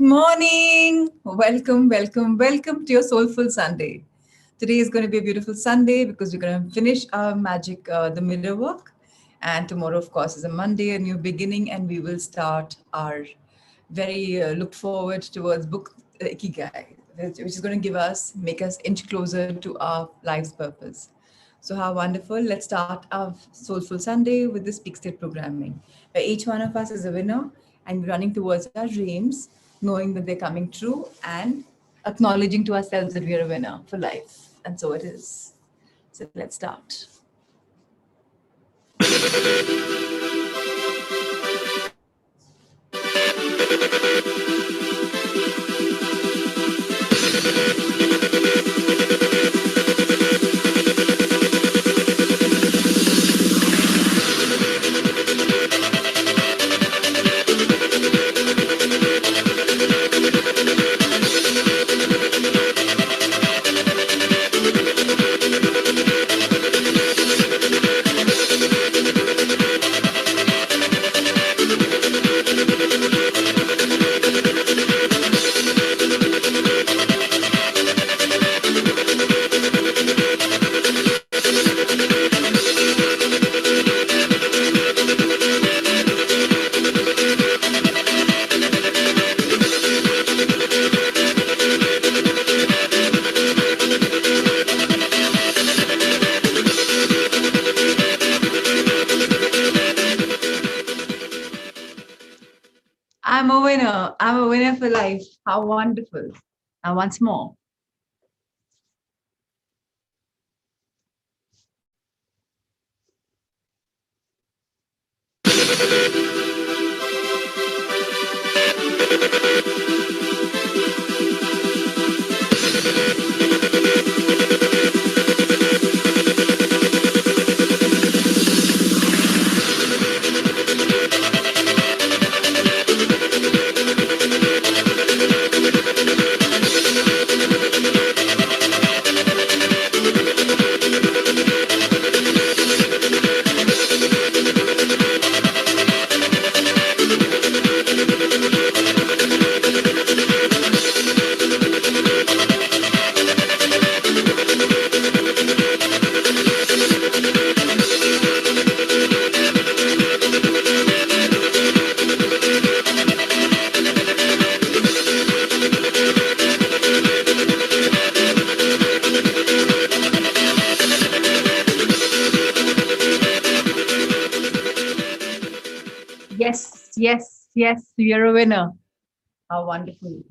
Good morning. Welcome to your Soulful Sunday. Today is going to be a beautiful Sunday because we're going to finish our magic, the mirror work. And tomorrow, of course, is a Monday, a new beginning, and we will start our very look forward towards book Ikigai, which is going to make us inch closer to our life's purpose. So how wonderful. Let's start our Soulful Sunday with this peak state programming, where each one of us is a winner and running towards our dreams, knowing that they're coming true and acknowledging to ourselves that we are a winner for life. And so it is. So let's start. I'm a winner. I'm a winner for life. How wonderful. And once more. Yes, you're a winner. How wonderful.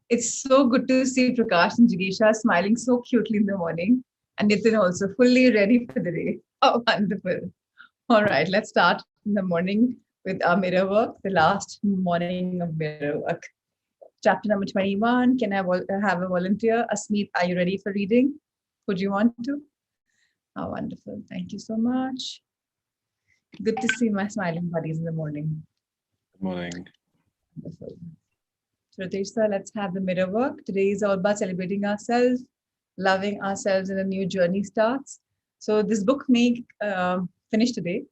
It's so good to see Prakash and Jigisha smiling so cutely in the morning. And Nitin also fully ready for the day. How wonderful. All right, let's start in the morning with our mirror work, the last morning of mirror work. Chapter number 21. Can I have a volunteer? Asmeet, are you ready for reading? Would you want to? How wonderful. Thank you so much. Good to see my smiling buddies in the morning. Good morning. Wonderful. So, Ritesh sir, let's have the mirror work. Today is all about celebrating ourselves, loving ourselves, and a new journey starts. So this book may finish today,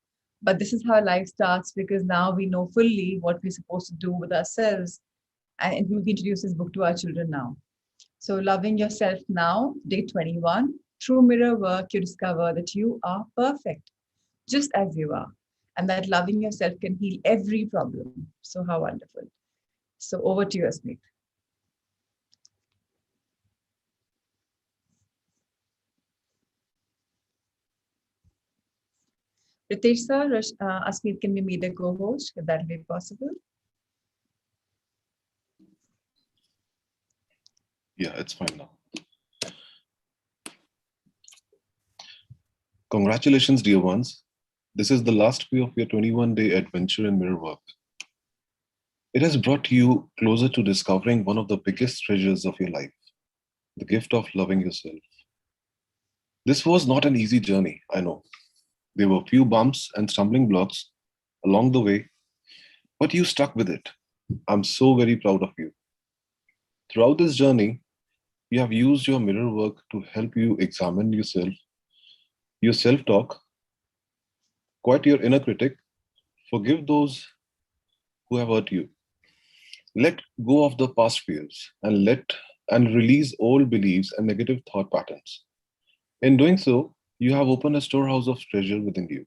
but this is how life starts because now we know fully what we're supposed to do with ourselves. And we introduce this book to our children now. So loving yourself now, day 21. Through mirror work, you discover that you are perfect, just as you are. And that loving yourself can heal every problem. So how wonderful. So over to you, Asmeet. Ritesh sir, Asmeet can be made a co-host, if that will be possible. Yeah, it's fine now. Congratulations, dear ones. This is the last day of your 21-day adventure in mirror work. It has brought you closer to discovering one of the biggest treasures of your life, the gift of loving yourself. This was not an easy journey, I know. There were few bumps and stumbling blocks along the way, but you stuck with it. I'm so very proud of you. Throughout this journey, you have used your mirror work to help you examine yourself, your self-talk, quiet your inner critic, forgive those who have hurt you. Let go of the past fears and release old beliefs and negative thought patterns. In doing so, you have opened a storehouse of treasure within you.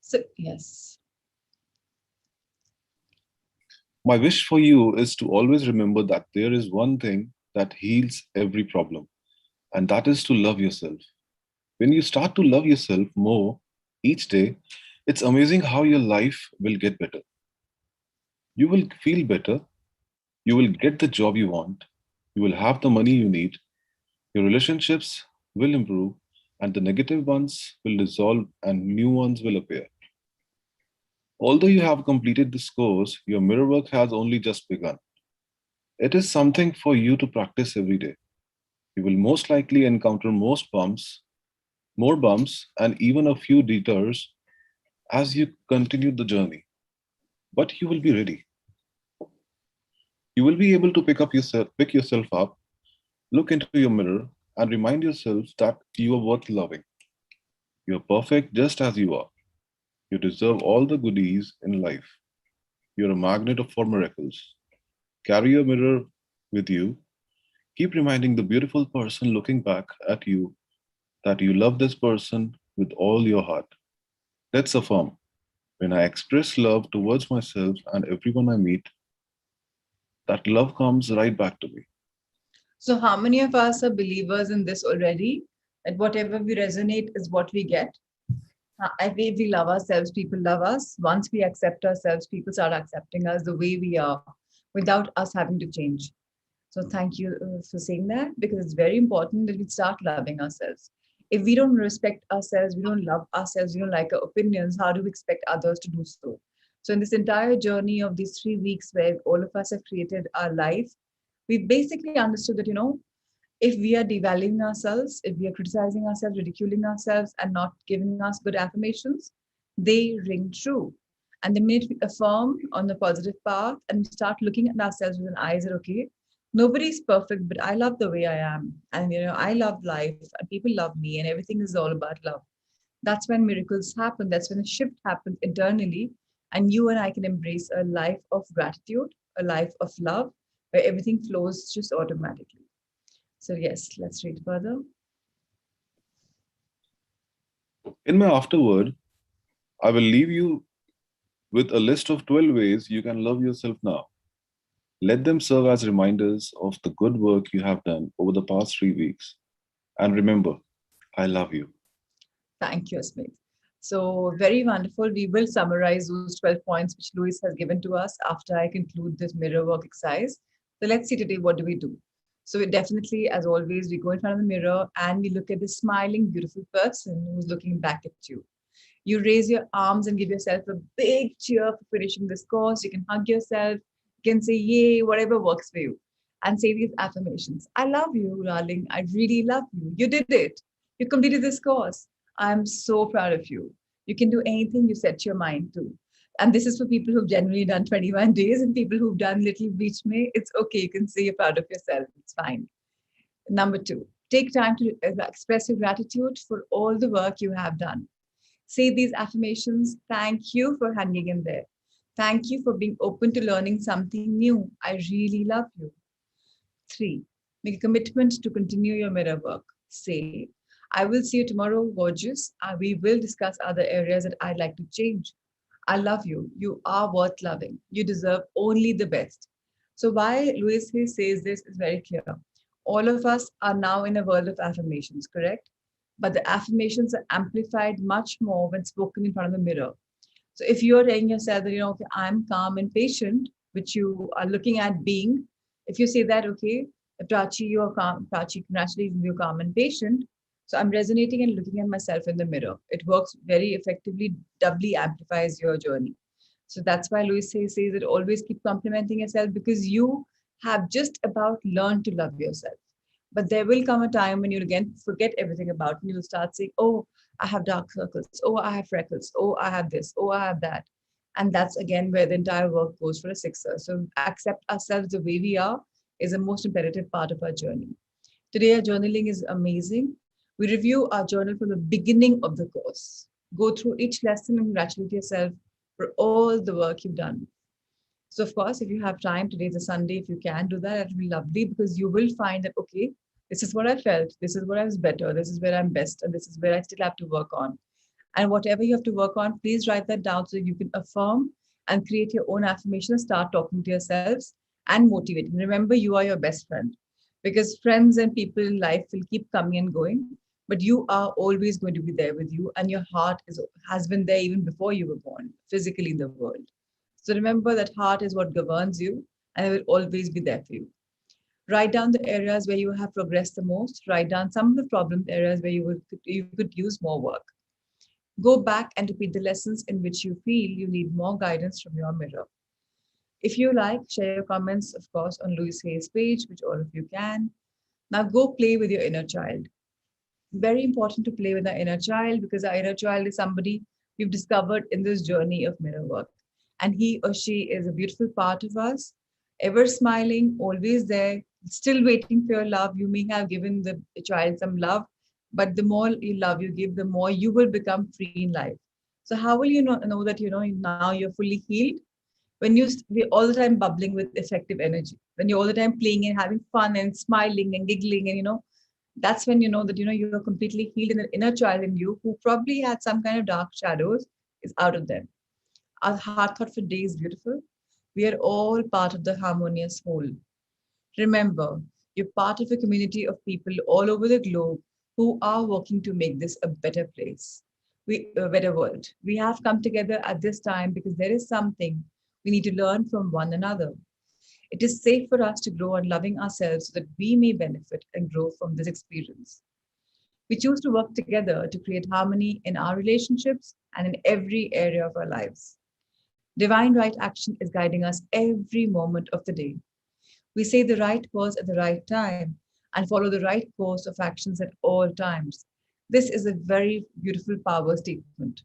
So, yes. My wish for you is to always remember that there is one thing that heals every problem, and that is to love yourself. When you start to love yourself more each day, it's amazing how your life will get better. You will feel better, you will get the job you want, you will have the money you need, your relationships will improve, and the negative ones will dissolve and new ones will appear. Although you have completed this course, your mirror work has only just begun. It is something for you to practice every day. You will most likely encounter more bumps, and even a few detours as you continue the journey. But you will be ready. You will be able to pick yourself up, look into your mirror, and remind yourself that you are worth loving. You are perfect just as you are. You deserve all the goodies in life. You're a magnet for miracles. Carry your mirror with you. Keep reminding the beautiful person looking back at you that you love this person with all your heart. Let's affirm. When I express love towards myself and everyone I meet, that love comes right back to me. So, how many of us are believers in this already? That whatever we resonate is what we get. If we love ourselves, people love us. Once we accept ourselves, people start accepting us the way we are without us having to change. So thank you for saying that, because it's very important that we start loving ourselves. If we don't respect ourselves, we don't love ourselves, we don't like our opinions, how do we expect others to do so? So in this entire journey of these 3 weeks where all of us have created our life, we basically understood that, if we are devaluing ourselves, if we are criticizing ourselves, ridiculing ourselves, and not giving us good affirmations, they ring true. And the minute we affirm on the positive path and we start looking at ourselves with an eyes that, okay, nobody's perfect, but I love the way I am. And, I love life and people love me and everything is all about love. That's when miracles happen. That's when a shift happens internally. And you and I can embrace a life of gratitude, a life of love, where everything flows just automatically. So, yes, let's read further. In my afterword, I will leave you with a list of 12 ways you can love yourself now. Let them serve as reminders of the good work you have done over the past 3 weeks. And remember, I love you. Thank you, Smith. So, very wonderful. We will summarize those 12 points which Louis has given to us after I conclude this mirror work exercise. So, let's see today what do we do. So, we definitely, as always, we go in front of the mirror and we look at the smiling, beautiful person who's looking back at you. You raise your arms and give yourself a big cheer for finishing this course. You can hug yourself. You can say, yay, whatever works for you. And say these affirmations. I love you, darling. I really love you. You did it. You completed this course. I'm so proud of you. You can do anything you set your mind to. And this is for people who've generally done 21 days and people who've done Little Beach May. It's okay. You can say you're proud of yourself. It's fine. Number two, take time to express your gratitude for all the work you have done. Say these affirmations. Thank you for hanging in there. Thank you for being open to learning something new. I really love you. Three, make a commitment to continue your mirror work. Say, I will see you tomorrow, gorgeous. We will discuss other areas that I'd like to change. I love you. You are worth loving. You deserve only the best. So, why Louis Hay says this is very clear. All of us are now in a world of affirmations, correct? But the affirmations are amplified much more when spoken in front of the mirror. So, if you're telling yourself that, okay, I'm calm and patient, which you are looking at being, if you say that, okay, Prachi, you are calm, Prachi, congratulations, you're calm and patient. So I'm resonating and looking at myself in the mirror. It works very effectively, doubly amplifies your journey. So that's why Louis says that always keep complimenting yourself, because you have just about learned to love yourself. But there will come a time when you'll again forget everything about it. And you'll start saying, oh, I have dark circles. Oh, I have freckles. Oh, I have this. Oh, I have that. And that's again where the entire work goes for a sixer. So accept ourselves the way we are is the most imperative part of our journey. Today, our journaling is amazing. We review our journal from the beginning of the course, go through each lesson and congratulate yourself for all the work you've done. So, of course, if you have time, today's a Sunday, if you can do that, it will be lovely because you will find that, okay, this is what I felt, this is what I was better, this is where I'm best, and this is where I still have to work on. And whatever you have to work on, please write that down so you can affirm and create your own affirmation, start talking to yourselves and motivating. Remember, you are your best friend because friends and people in life will keep coming and going, but you are always going to be there with you, and your heart has been there even before you were born, physically in the world. So remember that heart is what governs you, and it will always be there for you. Write down the areas where you have progressed the most. Write down some of the problem areas where you could use more work. Go back and repeat the lessons in which you feel you need more guidance from your mirror. If you like, share your comments, of course, on Louis Hay's page, which all of you can. Now go play with your inner child. Very important to play with our inner child because our inner child is somebody we've discovered in this journey of mirror work. And he or she is a beautiful part of us, ever smiling, always there, still waiting for your love. You may have given the child some love, but the more you love you give, the more you will become free in life. So how will you know that now you're fully healed? When we're all the time bubbling with effective energy, when you're all the time playing and having fun and smiling and giggling, and that's when you know that you're completely healed, and the inner child in you who probably had some kind of dark shadows is out of them. Our heart thought for day is beautiful. We are all part of the harmonious whole. Remember, you're part of a community of people all over the globe who are working to make this a better place, a better world. We have come together at this time because there is something we need to learn from one another. It is safe for us to grow on loving ourselves so that we may benefit and grow from this experience. We choose to work together to create harmony in our relationships and in every area of our lives. Divine right action is guiding us every moment of the day. We say the right words at the right time and follow the right course of actions at all times. This is a very beautiful power statement.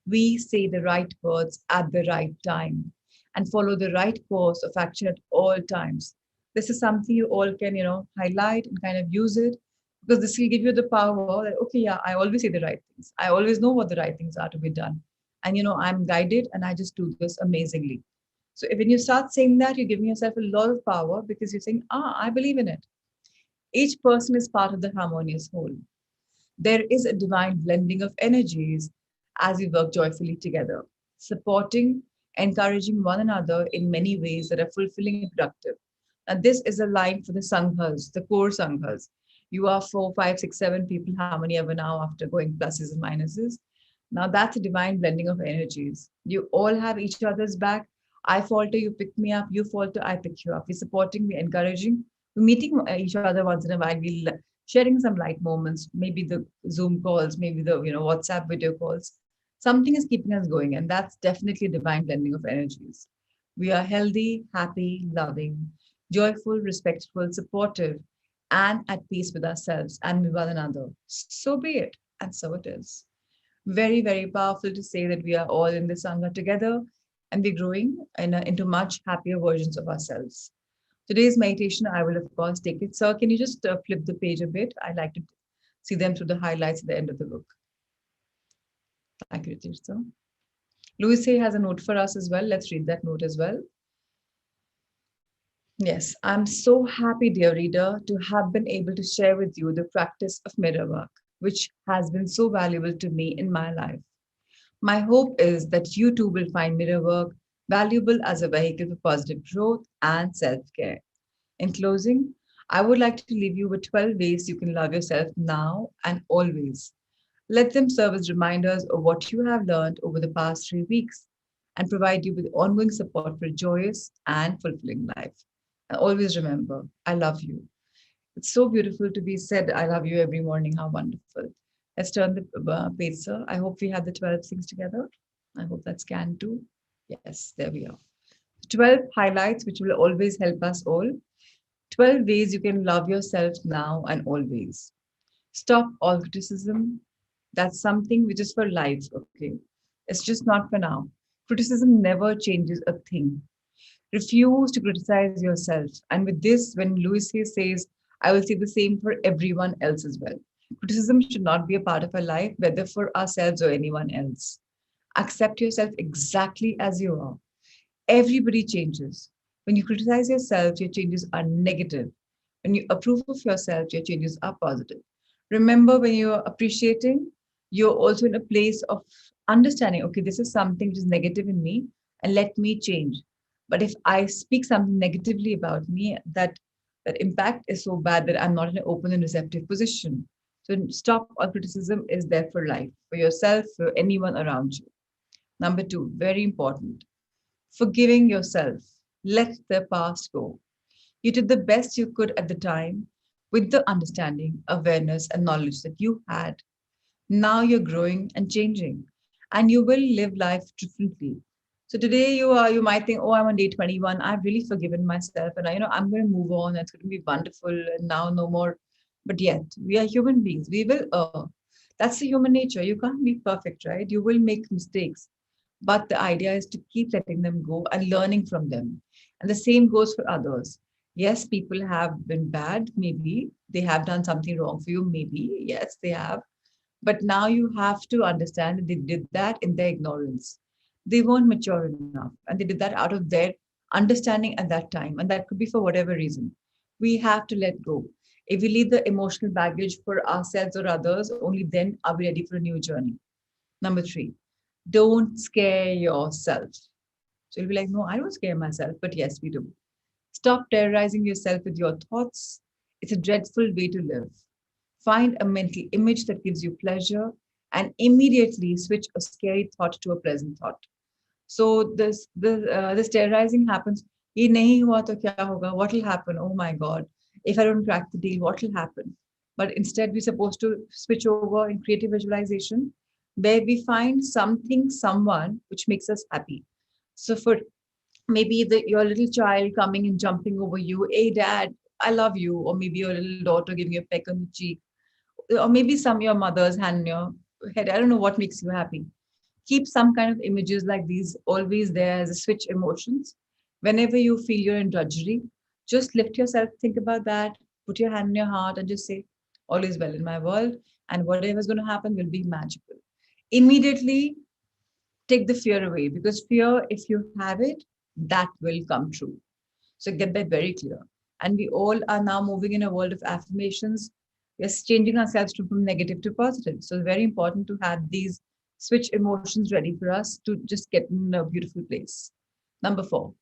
We say the right words at the right time and follow the right course of action at all times. This is something you all can, highlight and kind of use it because this will give you the power that, okay, yeah, I always say the right things. I always know what the right things are to be done. And, I'm guided and I just do this amazingly. So when you start saying that, you're giving yourself a lot of power because you're saying, I believe in it. Each person is part of the harmonious whole. There is a divine blending of energies as we work joyfully together, supporting, encouraging one another in many ways that are fulfilling and productive. And this is a line for the Sanghas, the core Sanghas. You are four, five, six, seven people, how many ever now after going pluses and minuses. Now that's a divine blending of energies. You all have each other's back. I falter, you pick me up. You falter, I pick you up. We're supporting, we're encouraging, we're meeting each other once in a while. We'll sharing some light moments, maybe the Zoom calls, maybe the WhatsApp video calls. Something is keeping us going, and that's definitely a divine blending of energies. We are healthy, happy, loving, joyful, respectful, supportive, and at peace with ourselves and with one another. So be it, and so it is. Very, very powerful to say that we are all in this Sangha together and we're growing into much happier versions of ourselves. Today's meditation, I will, of course, take it. Sir, can you just flip the page a bit? I'd like to see them through the highlights at the end of the book. Thank you, Ritesh, sir. Louis Hay has a note for us as well. Let's read that note as well. Yes, I'm so happy, dear reader, to have been able to share with you the practice of mirror work, which has been so valuable to me in my life. My hope is that you too will find mirror work valuable as a vehicle for positive growth and self care. In closing, I would like to leave you with 12 ways you can love yourself now and always. Let them serve as reminders of what you have learned over the past 3 weeks and provide you with ongoing support for a joyous and fulfilling life. And always remember, I love you. It's so beautiful to be said, I love you every morning. How wonderful. Let's turn the page, sir. I hope we have the 12 things together. I hope that's scanned too. Yes, there we are. 12 highlights which will always help us all. 12 ways you can love yourself now and always. Stop all criticism. That's something which is for life, okay? It's just not for now. Criticism never changes a thing. Refuse to criticize yourself. And with this, when Louis Hay says, I will say the same for everyone else as well. Criticism should not be a part of our life, whether for ourselves or anyone else. Accept yourself exactly as you are. Everybody changes. When you criticize yourself, your changes are negative. When you approve of yourself, your changes are positive. Remember, when you're appreciating, you're also in a place of understanding, okay, this is something which is negative in me, and let me change. But if I speak something negatively about me, that impact is so bad that I'm not in an open and receptive position. So stop all criticism is there for life, for yourself, for anyone around you. Number two, very important, forgiving yourself. Let the past go. You did the best you could at the time with the understanding, awareness, and knowledge that you had. Now you're growing and changing, and you will live life differently. So today you might think, oh, I'm on day 21. I've really forgiven myself, and I'm going to move on. It's going to be wonderful, and now no more. But yet, we are human beings. We will That's the human nature. You can't be perfect, right? You will make mistakes, but the idea is to keep letting them go and learning from them. And the same goes for others. Yes, people have been bad, maybe. They have done something wrong for you, maybe. Yes, they have. But now you have to understand that they did that in their ignorance. They weren't mature enough, and they did that out of their understanding at that time. And that could be for whatever reason. We have to let go. If we leave the emotional baggage for ourselves or others, only then are we ready for a new journey. Number three, don't scare yourself. So you'll be like, no, I don't scare myself. But yes, we do. Stop terrorizing yourself with your thoughts. It's a dreadful way to live. Find a mental image that gives you pleasure and immediately switch a scary thought to a pleasant thought. So this terrorizing happens. "Ye nahi hua to kya hoga? What will happen? Oh my God. If I don't crack the deal, what will happen?" But instead, we're supposed to switch over in creative visualization where we find something, someone which makes us happy. So for maybe your little child coming and jumping over you, hey dad, I love you, or maybe your little daughter giving you a peck on the cheek, or maybe some your mother's hand on your head. I don't know what makes you happy. Keep some kind of images like these always there as a switch emotions. Whenever you feel you're in drudgery, just lift yourself, think about that, put your hand in your heart, and just say, all is well in my world, and whatever's going to happen will be magical. Immediately take the fear away, because fear, if you have it, that will come true. So get that very clear. And we all are now moving in a world of affirmations. We're changing ourselves from negative to positive. So it's very important to have these switch emotions ready for us to just get in a beautiful place. Number four,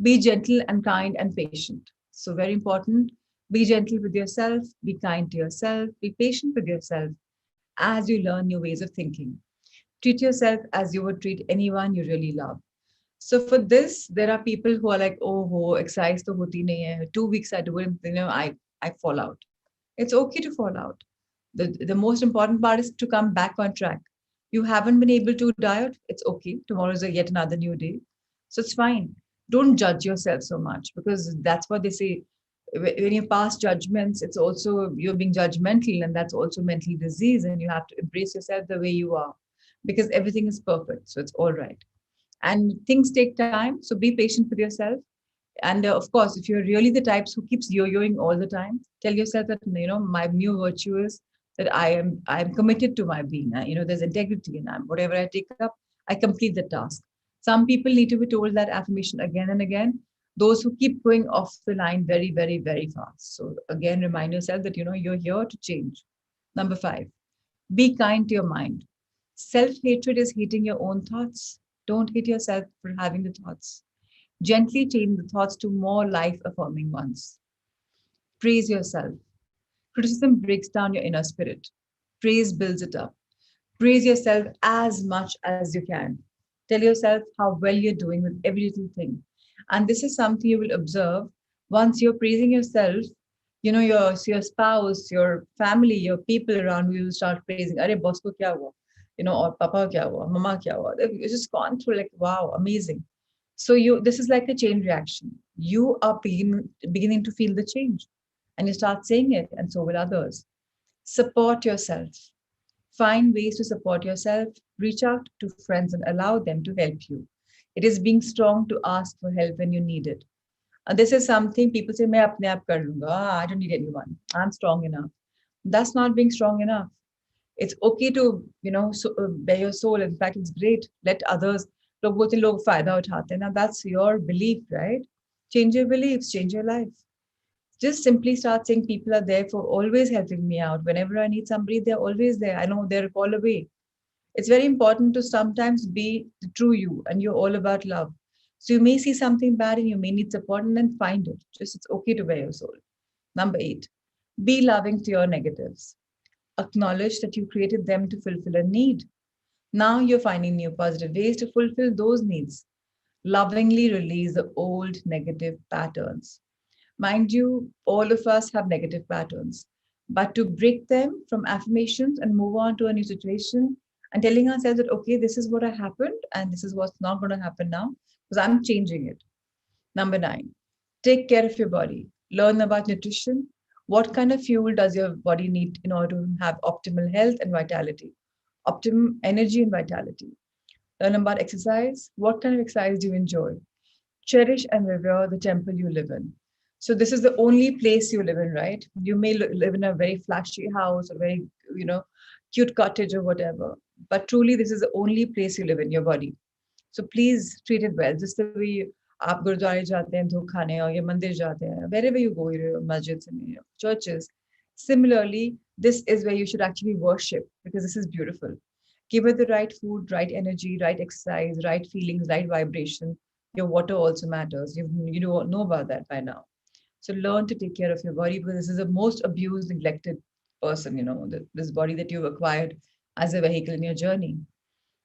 be gentle and kind and patient. So very important. Be gentle with yourself, be kind to yourself, be patient with yourself as you learn new ways of thinking. Treat yourself as you would treat anyone you really love. So for this, there are people who are like, oh, exercise to hoti nahi hai. 2 weeks I do it, I fall out. It's okay to fall out. The most important part is to come back on track. You haven't been able to diet, it's okay. Tomorrow is yet another new day. So it's fine. Don't judge yourself so much, because that's what they say. When you pass judgments, it's also you're being judgmental, and that's also mental disease. And you have to embrace yourself the way you are, because everything is perfect. So it's all right, and things take time, so be patient with yourself. And of course, if you're really the types who keeps yo-yoing all the time, tell yourself that my new virtue is that I'm committed to my being. There's integrity, and whatever I take up, I complete the task. Some people need to be told that affirmation again and again. Those who keep going off the line very, very, very fast. So again, remind yourself that you're here to change. Number five, be kind to your mind. Self hatred is hating your own thoughts. Don't hate yourself for having the thoughts. Gently change the thoughts to more life affirming ones. Praise yourself. Criticism breaks down your inner spirit. Praise builds it up. Praise yourself as much as you can. Tell yourself how well you're doing with every little thing. And this is something you will observe once you're praising yourself. Your spouse, your family, your people around you will start praising. Are boss ko kya hua? Or papa kya hua? Mama kya hua? It's just gone through like, wow, amazing. So this is like a chain reaction. You are beginning to feel the change, and you start saying it, and so will others. Support yourself. Find ways to support yourself. Reach out to friends and allow them to help you. It is being strong to ask for help when you need it. And this is something people say, "मैं अपने आप कर लूंगा. I don't need anyone. I'm strong enough." That's not being strong enough. It's okay to, bear your soul. In fact, it's great. Let others, लोग बोलते हैं लोग फायदा उठाते हैं. Now that's your belief, right? Change your beliefs, change your life. Just simply start saying people are there for always helping me out. Whenever I need somebody, they're always there. I know they're a call away. It's very important to sometimes be the true you, and you're all about love. So you may see something bad and you may need support, and then find it. Just it's okay to wear your soul. Number 8, be loving to your negatives. Acknowledge that you created them to fulfill a need. Now you're finding new positive ways to fulfill those needs. Lovingly release the old negative patterns. Mind you, all of us have negative patterns. But to break them from affirmations and move on to a new situation and telling ourselves that, okay, this is what happened and this is what's not going to happen now because I'm changing it. Number 9, take care of your body. Learn about nutrition. What kind of fuel does your body need in order to have optimal health and vitality? Optimum energy and vitality. Learn about exercise. What kind of exercise do you enjoy? Cherish and revere the temple you live in. So this is the only place you live in, right? You may live in a very flashy house or very, you know, cute cottage or whatever, but truly this is the only place you live in, your body. So please treat it well. Just the way आप गुरुद्वारे जाते हैं धूप खाने और या मंदिर जाते हैं, wherever you go, masjids and churches. Similarly, this is where you should actually worship because this is beautiful. Give it the right food, right energy, right exercise, right feelings, right vibration. Your water also matters. You know about that by now. So learn to take care of your body because this is the most abused, neglected person, this body that you've acquired as a vehicle in your journey.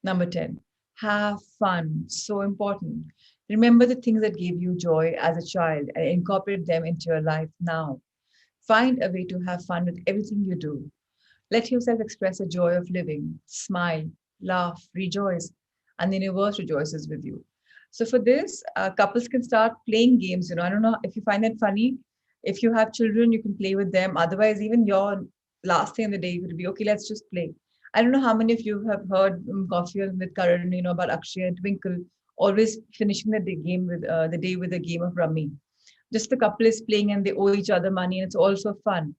Number 10, have fun. So important. Remember the things that gave you joy as a child and incorporate them into your life now. Find a way to have fun with everything you do. Let yourself express the joy of living, smile, laugh, rejoice, and the universe rejoices with you. So for this, couples can start playing games. I don't know if you find that funny. If you have children, you can play with them. Otherwise, even your last thing in the day would be, okay, let's just play. I don't know how many of you have heard Coffee with Karan, about Akshay and Twinkle, always finishing the day with a game of rummy. Just the couple is playing and they owe each other money and it's also fun.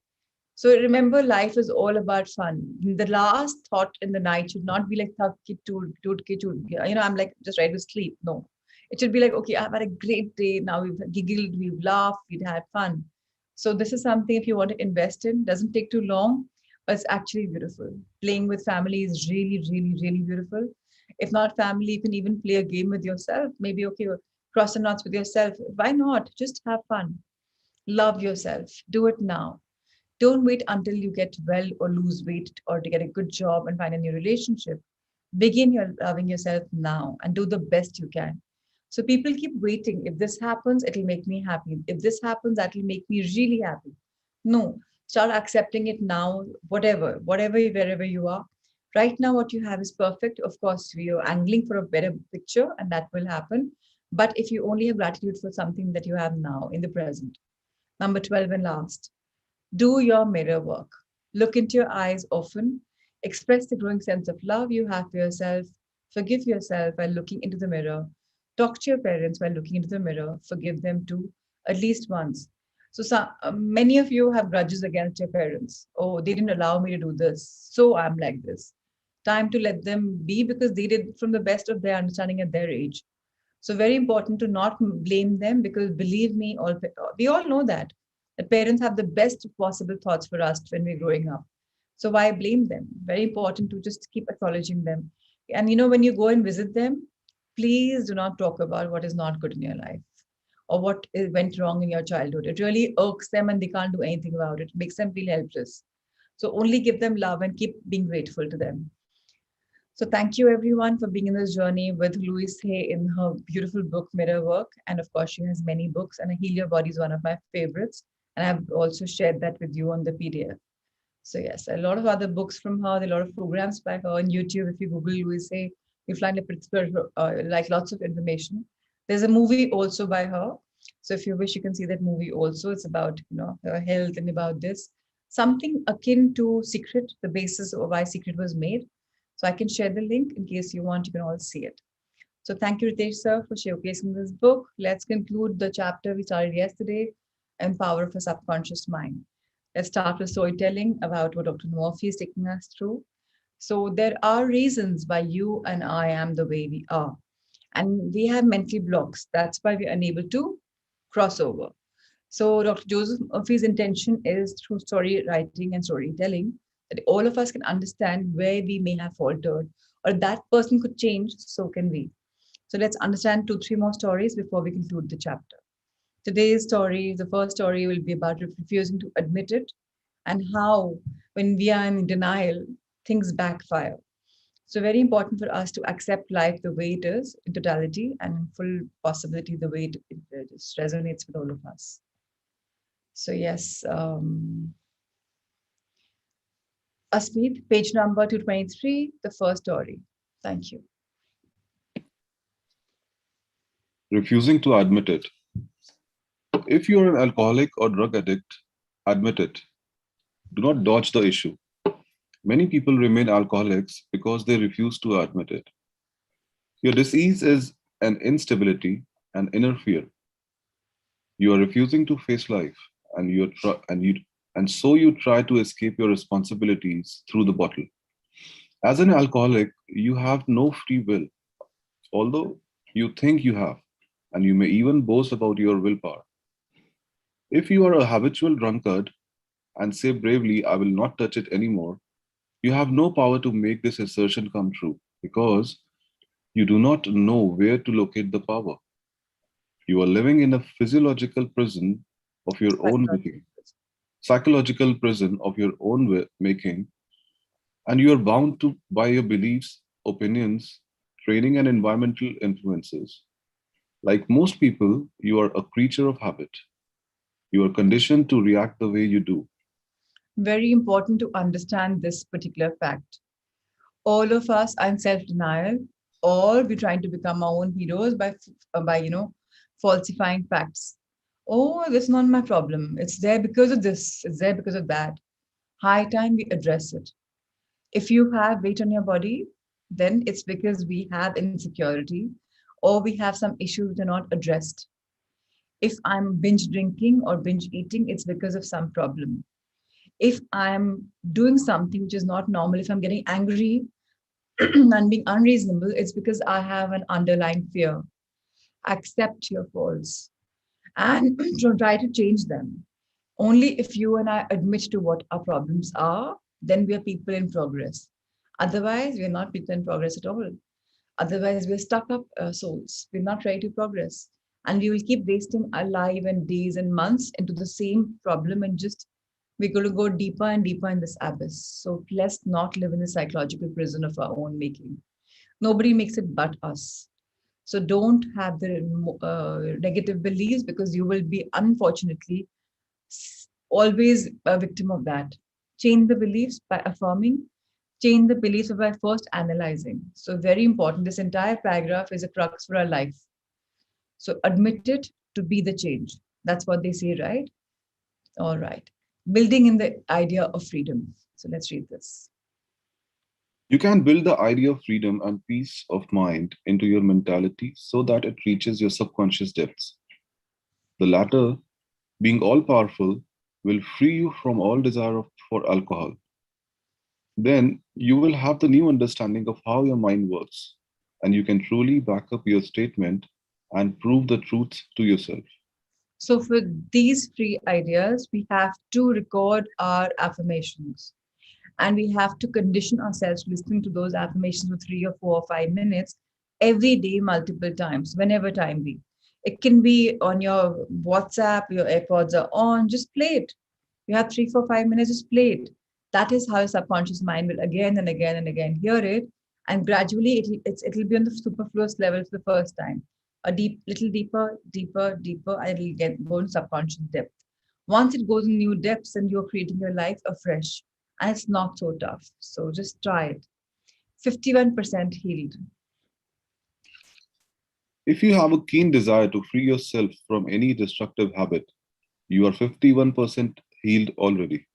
So remember, life is all about fun. The last thought in the night should not be like, "Thak ki toot ki toot gaya." I'm like just ready to sleep. No, it should be like, okay, I've had a great day. Now we've giggled, we've laughed, we've had fun. So this is something if you want to invest in, doesn't take too long, but it's actually beautiful. Playing with family is really, really, really beautiful. If not family, you can even play a game with yourself. Maybe okay, cross the knots with yourself. Why not? Just have fun. Love yourself. Do it now. Don't wait until you get well or lose weight or to get a good job and find a new relationship. Begin your loving yourself now and do the best you can. So people keep waiting. If this happens, it'll make me happy. If this happens, that'll make me really happy. No, start accepting it now, whatever, wherever you are. Right now, what you have is perfect. Of course, you're angling for a better picture, and that will happen. But if you only have gratitude for something that you have now in the present. Number 12 and last, do your mirror work. Look into your eyes often. Express the growing sense of love you have for yourself. Forgive yourself while looking into the mirror. Talk to your parents while looking into the mirror. Forgive them too, at least once. So, many of you have grudges against your parents. Oh, they didn't allow me to do this. So I'm like this. Time to let them be because they did from the best of their understanding at their age. So very important to not blame them because believe me, we all know that parents have the best possible thoughts for us when we're growing up. So why blame them? Very important to just keep acknowledging them. And when you go and visit them, please do not talk about what is not good in your life or went wrong in your childhood. It really irks them and they can't do anything about it. It makes them feel helpless. So only give them love and keep being grateful to them. So thank you everyone for being in this journey with Louise Hay in her beautiful book Mirror Work. And of course, she has many books, and Heal Your Body is one of my favorites. And I've also shared that with you on the PDF. So yes, a lot of other books from her, a lot of programs by her on YouTube. If you Google Louise Hay, you'll find like lots of information. There's a movie also by her. So if you wish, you can see that movie also. It's about her health and about this. Something akin to Secret, the basis of why Secret was made. So I can share the link in case you want, you can all see it. So thank you, Ritesh sir, for showcasing this book. Let's conclude the chapter we started yesterday, Empower of a Subconscious Mind. Let's start with storytelling about what Dr. Murphy is taking us through. So, there are reasons why you and I am the way we are. And we have mental blocks. That's why we're unable to cross over. So, Dr. Joseph Murphy's intention is through story writing and storytelling that all of us can understand where we may have faltered, or that person could change, so can we. So, let's understand two, three more stories before we conclude the chapter. Today's story, the first story, will be about refusing to admit it and how, when we are in denial, things backfire. So, very important for us to accept life the way it is in totality and in full possibility the way it just resonates with all of us. So, yes, Asmeet, page number 223, the first story. Thank you. Refusing to admit it. If you're an alcoholic or drug addict, admit it. Do not dodge the issue. Many people remain alcoholics because they refuse to admit it. Your disease is an instability, an inner fear. You are refusing to face life, and so you try to escape your responsibilities through the bottle. As an alcoholic, you have no free will, although you think you have, and you may even boast about your willpower. If you are a habitual drunkard and say bravely, I will not touch it anymore, you have no power to make this assertion come true because you do not know where to locate the power. You are living in a physiological prison of your own making, psychological prison of your own making, and you are bound to by your beliefs, opinions, training, and environmental influences. Like most people, you are a creature of habit. You are conditioned to react the way you do. Very important to understand this particular fact. All of us are in self-denial, or we're trying to become our own heroes by falsifying facts. Oh, that's not my problem. It's there because of this. It's there because of that. High time we address it. If you have weight on your body, then it's because we have insecurity or we have some issues that are not addressed. If I'm binge drinking or binge eating, it's because of some problem. If I'm doing something which is not normal, if I'm getting angry and being unreasonable, it's because I have an underlying fear. Accept your faults and try to change them. Only if you and I admit to what our problems are, then we are people in progress. Otherwise, we are not people in progress at all. Otherwise, we're stuck up souls. We're not ready to progress. And we will keep wasting our life and days and months into the same problem and just we're going to go deeper and deeper in this abyss. So let's not live in the psychological prison of our own making. Nobody makes it but us. So don't have the negative beliefs because you will be unfortunately always a victim of that. Change the beliefs by affirming, change the beliefs by first analyzing. So, very important. This entire paragraph is a crux for our life. So, admit it to be the change. That's what they say, right? All right. Building in the idea of freedom. So, let's read this. You can build the idea of freedom and peace of mind into your mentality so that it reaches your subconscious depths. The latter, being all powerful, will free you from all desire for alcohol. Then you will have the new understanding of how your mind works, and you can truly back up your statement and prove the truth to yourself. So, for these three ideas, we have to record our affirmations. And we have to condition ourselves listening to those affirmations for 3 or 4 or 5 minutes every day, multiple times, whenever time be. It can be on your WhatsApp, your AirPods are on, just play it. You have 3, 4, 5 minutes, just play it. That is how your subconscious mind will again and again and again hear it. And gradually it'll be on the superfluous level for the first time. A little deeper, deeper, deeper, and it'll go in subconscious depth. Once it goes in new depths, and you're creating your life afresh and it's not so tough. So just try it. 51% healed. If you have a keen desire to free yourself from any destructive habit, you are 51% healed already.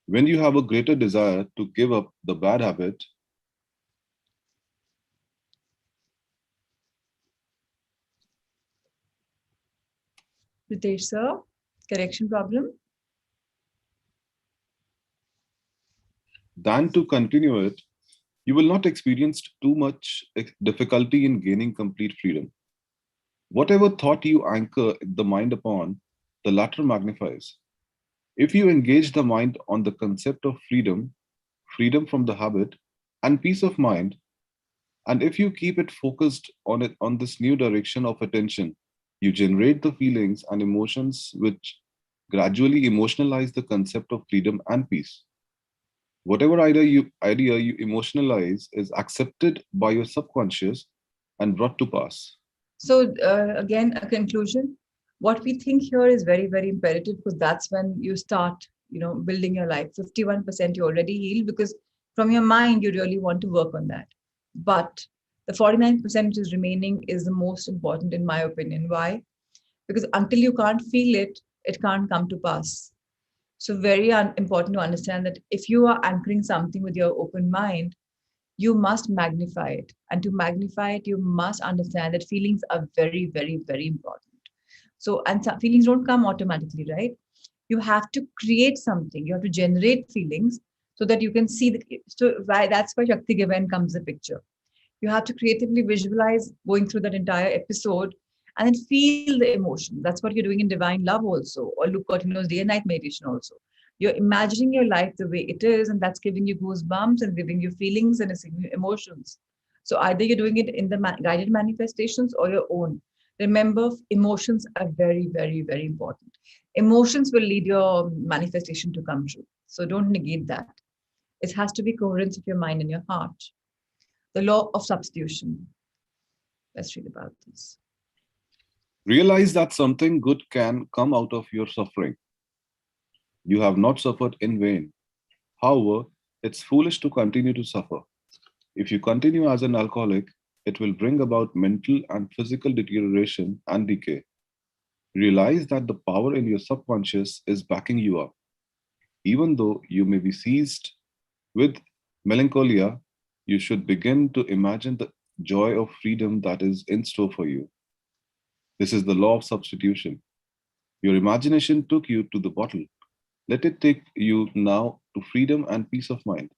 When you have a greater desire to give up the bad habit, Ritesh sir, correction problem. than to continue it, you will not experience too much difficulty in gaining complete freedom. Whatever thought you anchor the mind upon, the latter magnifies. If you engage the mind on the concept of freedom, freedom from the habit, and peace of mind, and if you keep it focused on this new direction of attention, you generate the feelings and emotions which gradually emotionalize the concept of freedom and peace. Whatever idea you emotionalize is accepted by your subconscious and brought to pass. So again, a conclusion. What we think here is very, very imperative because that's when you start, building your life. 51% you already healed because from your mind you really want to work on that. But the 49% which is remaining is the most important in my opinion. Why? Because until you can't feel it, it can't come to pass. So very important to understand that if you are anchoring something with your open mind, you must magnify it. And to magnify it, you must understand that feelings are very, very, very important. So, and some feelings don't come automatically, right? You have to create something. You have to generate feelings so that you can see the. So why that's why Shakti Given comes the picture. You have to creatively visualize going through that entire episode and then feel the emotion. That's what you're doing in divine love also, or look what day and night meditation also. You're imagining your life the way it is, and that's giving you goosebumps and giving you feelings and it's giving you emotions. So either you're doing it in the guided manifestations or your own. Remember, emotions are very, very, very important. Emotions will lead your manifestation to come true. So don't negate that. It has to be coherence of your mind and your heart. The law of substitution. Let's read about this. Realize that something good can come out of your suffering. You have not suffered in vain. However, it's foolish to continue to suffer. If you continue as an alcoholic, it will bring about mental and physical deterioration and decay. Realize that the power in your subconscious is backing you up. Even though you may be seized with melancholia, you should begin to imagine the joy of freedom that is in store for you. This is the law of substitution. Your imagination took you to the bottle. Let it take you now to freedom and peace of mind.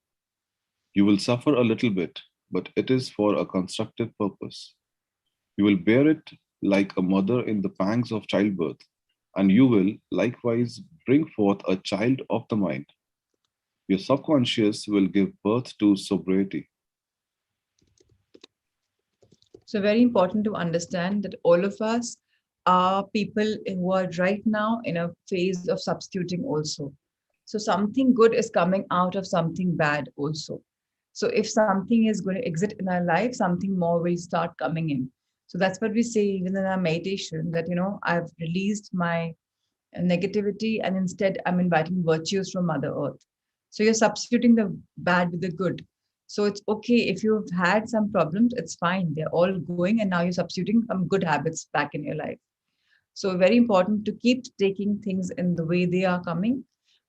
You will suffer a little bit, but it is for a constructive purpose. You will bear it like a mother in the pangs of childbirth, and you will likewise bring forth a child of the mind. Your subconscious will give birth to sobriety. So very important to understand that all of us are people who are right now in a phase of substituting also. So something good is coming out of something bad also. So if something is going to exit in our life, something more will start coming in. So that's what we say even in our meditation that, I've released my negativity and instead I'm inviting virtues from Mother Earth. So you're substituting the bad with the good. So it's okay if you've had some problems, it's fine. They're all going, and now you're substituting some good habits back in your life. So very important to keep taking things in the way they are coming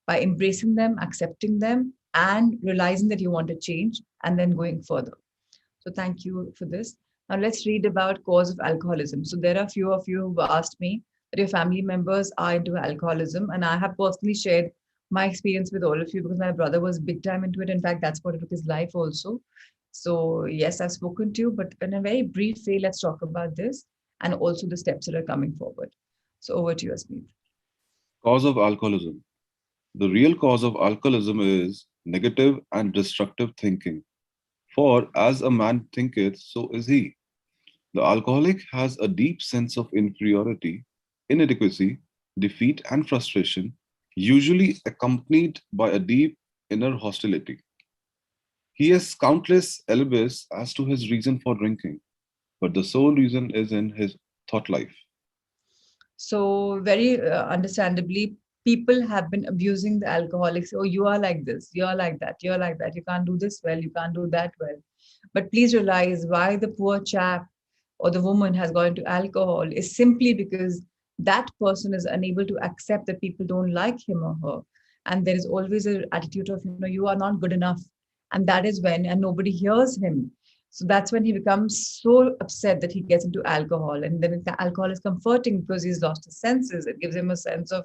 by embracing them, accepting them, and realizing that you want to change and then going further. So thank you for this. Now let's read about cause of alcoholism. So there are a few of you who've asked me that your family members are into alcoholism, and I have personally shared my experience with all of you because my brother was big time into it. In fact, that's what took his life also. So yes, I've spoken to you, but in a very brief way, let's talk about this and also the steps that are coming forward. So over to you, Asmeet. Cause of alcoholism. The real cause of alcoholism is negative and destructive thinking. For as a man thinketh, so is he. The alcoholic has a deep sense of inferiority, inadequacy, defeat, and frustration, usually accompanied by a deep inner hostility. He has countless alibis as to his reason for drinking, but the sole reason is in his thought life. So very understandably, people have been abusing the alcoholics. Oh, you are like this, you're like that, you're like that. You can't do this well, you can't do that well. But please realize why the poor chap or the woman has gone into alcohol is simply because that person is unable to accept that people don't like him or her. And there is always an attitude of, you are not good enough. And that is when, and nobody hears him. So that's when he becomes so upset that he gets into alcohol. And then the alcohol is comforting because he's lost his senses. It gives him a sense of,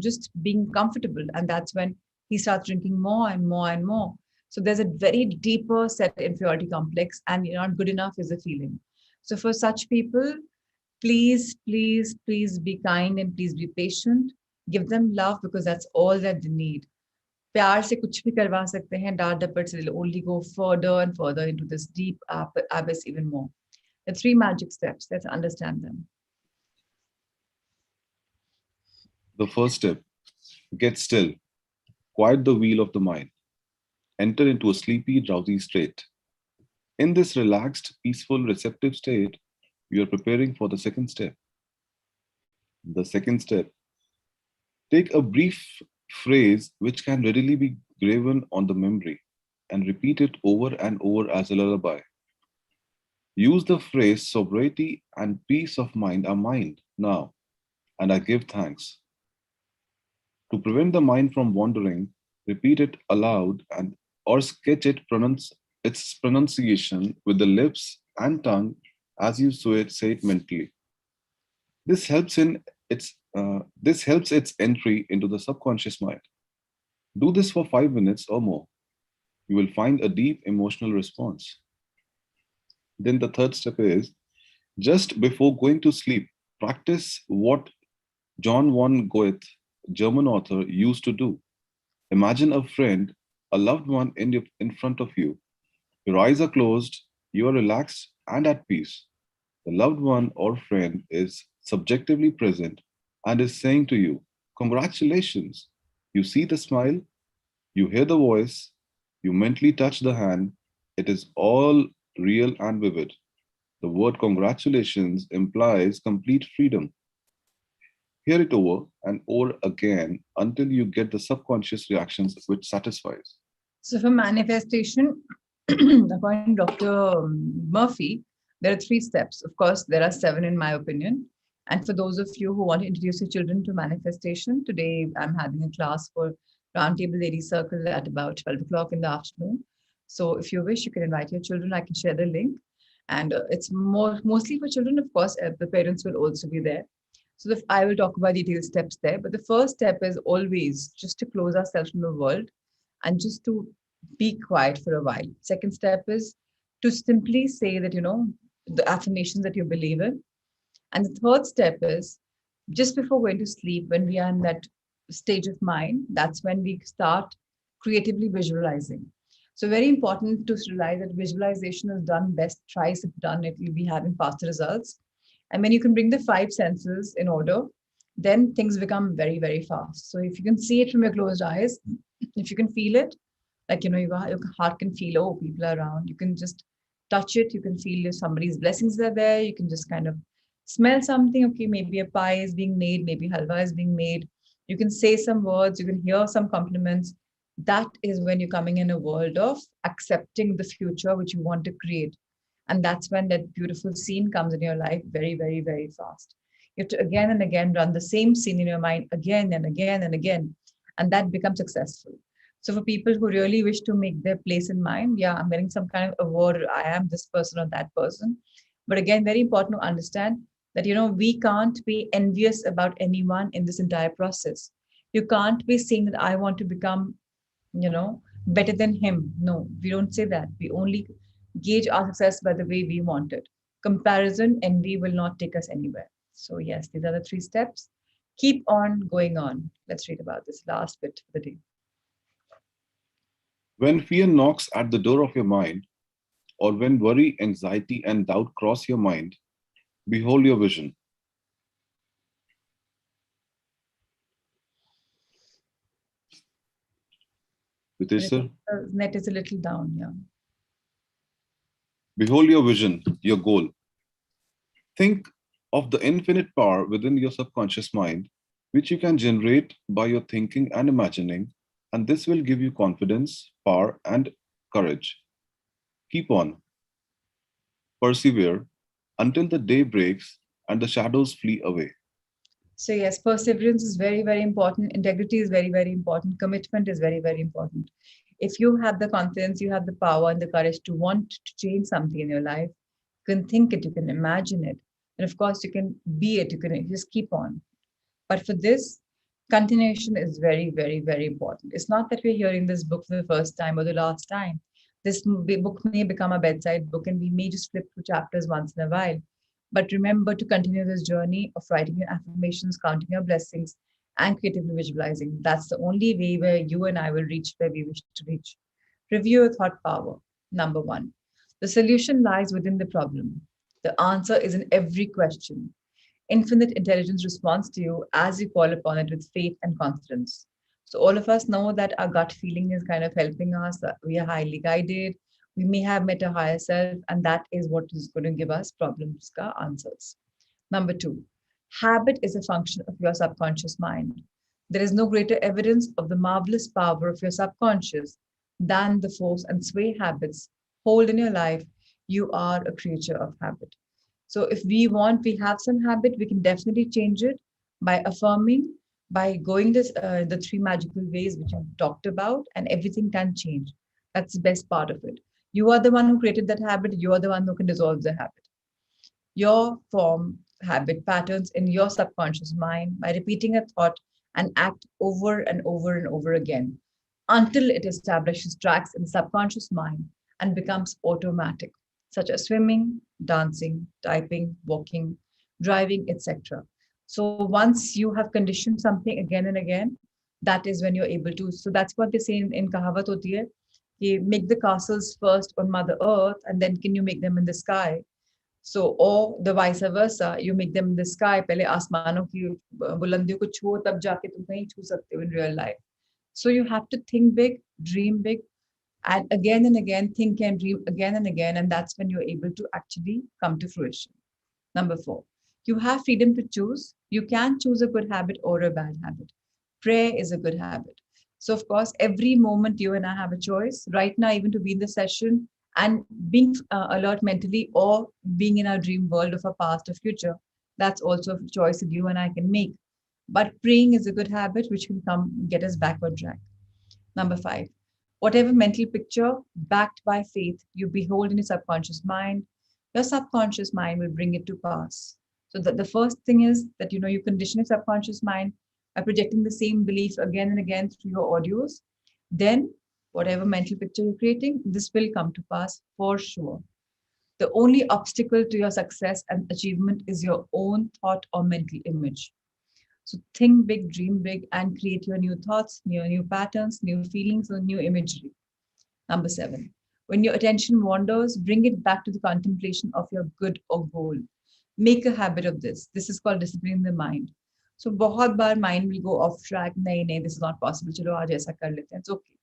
just being comfortable. And that's when he starts drinking more and more and more. So there's a very deeper set inferiority complex, and you're not good enough is a feeling. So for such people, please, please, please be kind and please be patient. Give them love because that's all that they need. प्यार से कुछ भी करवा सकते हैं, डांट डपट से they'll only go further and further into this deep abyss even more. The three magic steps, let's understand them. The first step, get still, quiet the wheel of the mind, enter into a sleepy, drowsy state. In this relaxed, peaceful, receptive state, you are preparing for the second step. The second step, take a brief phrase which can readily be graven on the memory and repeat it over and over as a lullaby. Use the phrase sobriety and peace of mind are mine now, and I give thanks. To prevent the mind from wandering, repeat it aloud and or sketch its pronunciation with the lips and tongue as you say it mentally. This helps its entry into the subconscious mind. Do this for 5 minutes or more. You will find a deep emotional response. Then the third step is, just before going to sleep, practice what John von Goethe, German author, used to do. Imagine a friend, a loved one in front of you. Your eyes are closed, you are relaxed and at peace. The loved one or friend is subjectively present and is saying to you, congratulations. You see the smile, you hear the voice, you mentally touch the hand. It is all real and vivid. The word congratulations implies complete freedom. Hear it over and over again until you get the subconscious reactions which satisfies. So for manifestation, according to Dr. Murphy, there are 3 steps. Of course, there are 7 in my opinion. And for those of you who want to introduce your children to manifestation, today I'm having a class for Roundtable Lady Circle at about 12 o'clock in the afternoon. So if you wish, you can invite your children. I can share the link. And it's mostly for children, of course. The parents will also be there. So I will talk about detailed steps there. But the first step is always just to close ourselves from the world and just to be quiet for a while. Second step is to simply say that, the affirmations that you believe in. And the third step is just before going to sleep, when we are in that stage of mind, that's when we start creatively visualizing. So very important to realize that visualization is done best thrice if done, it will be having faster results. And when you can bring the 5 senses in order, then things become very, very fast. So if you can see it from your closed eyes, if you can feel it, like, your heart can feel, oh, people are around. You can just touch it. You can feel if somebody's blessings are there. You can just kind of smell something. Okay, maybe a pie is being made. Maybe halwa is being made. You can say some words. You can hear some compliments. That is when you're coming in a world of accepting the future which you want to create. And that's when that beautiful scene comes in your life very, very, very fast. You have to again and again run the same scene in your mind again and again and again. And that becomes successful. So for people who really wish to make their place in mind, yeah, I'm getting some kind of award. I am this person or that person. But again, very important to understand that, we can't be envious about anyone in this entire process. You can't be saying that I want to become, better than him. No, we don't say that. We only gauge our success by the way we want it. Comparison, envy will not take us anywhere. So yes, these are the 3 steps. Keep on going on. Let's read about this last bit of the day. When fear knocks at the door of your mind, or when worry, anxiety, and doubt cross your mind, behold your vision. Ritesh, sir? Net is a little down, yeah. Behold your vision, your goal. Think of the infinite power within your subconscious mind, which you can generate by your thinking and imagining, and this will give you confidence, power, and courage. Keep on. Persevere until the day breaks and the shadows flee away. So yes, perseverance is very, very important. Integrity is very, very important. Commitment is very, very important. If you have the confidence, you have the power and the courage to want to change something in your life, you can think it, you can imagine it. And of course, you can be it, you can just keep on. But for this, Continuation is very, very, very important. It's not that we're hearing this book for the first time or the last time. This book may become a bedside book and we may just flip through chapters once in a while. But remember to continue this journey of writing your affirmations, counting your blessings, and creatively visualizing. That's the only way where you and I will reach where we wish to reach. Review your thought power. Number one, the solution lies within the problem. The answer is in every question. Infinite intelligence responds to you as you call upon it with faith and confidence. So, all of us know that our gut feeling is kind of helping us, that we are highly guided. We may have met a higher self, and that is what is going to give us problems ka answers. Number two, habit is a function of your subconscious mind. There is no greater evidence of the marvelous power of your subconscious than the force and sway habits hold in your life. You are a creature of habit. So if we want, we have some habit, we can definitely change it by affirming, by going this the three magical ways which I've talked about, and everything can change. That's the best part of it. You are the one who created that habit. You are the one who can dissolve the habit. Your form habit patterns in your subconscious mind by repeating a thought and act over and over and over again until it establishes tracks in the subconscious mind and becomes automatic, such as swimming, dancing, typing, walking, driving, etc. So once you have conditioned something again and again, that is when you're able to. So that's what they say in Kahavat hoti hai, कि make the castles first on Mother Earth and then can you make them in the sky. So, or the vice versa, you make them in the sky. पहले आसमानों की बुलंदियों को छुओ तब जाके तुम कहीं छू सकते हो in real life. So you have to think big, dream big, and again, think and dream again and again, and that's when you're able to actually come to fruition. Number four, you have freedom to choose. You can choose a good habit or a bad habit. Prayer is a good habit. So, of course, every moment you and I have a choice right now, even to be in the session and being alert mentally or being in our dream world of a past or future. That's also a choice that you and I can make. But praying is a good habit which can come get us back on track. Number five, whatever mental picture backed by faith you behold in your subconscious mind, your subconscious mind will bring it to pass. So the first thing is that you condition your subconscious mind by projecting the same belief again and again through your audios. Then whatever mental picture you're creating, this will come to pass for sure. The only obstacle to your success and achievement is your own thought or mental image. So think big, dream big, and create your new thoughts, new patterns, new feelings, or new imagery. Number seven, when your attention wanders, bring it back to the contemplation of your good or goal. Make a habit of this. This is called disciplining the mind. So बहुत बार mind will go off track. नहीं, this is not possible. चलो आज ऐसा कर लेते हैं. It's okay.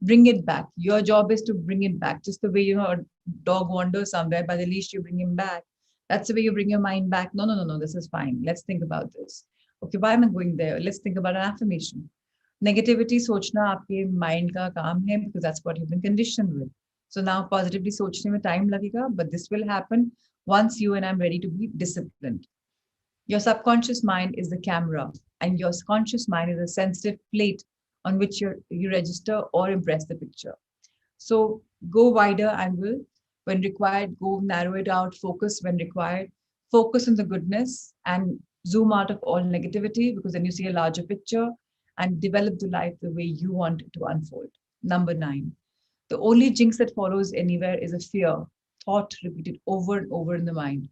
Bring it back. Your job is to bring it back. Just the way a dog wanders somewhere, by the leash you bring him back. That's the way you bring your mind back. No. This is fine. Let's think about this. Okay, why am I going there? Let's think about an affirmation. Negativity सोचना आपके mind का काम है because that's what you've been conditioned with. So now positively सोचने में time लगेगा, but this will happen once you and I'm ready to be disciplined. Your subconscious mind is the camera, and your conscious mind is a sensitive plate on which you register or impress the picture. So go wider angle when required, go narrow it out, focus when required, focus on the goodness and zoom out of all negativity because then you see a larger picture and develop the life the way you want it to unfold. Number nine, the only jinx that follows anywhere is a fear, thought repeated over and over in the mind.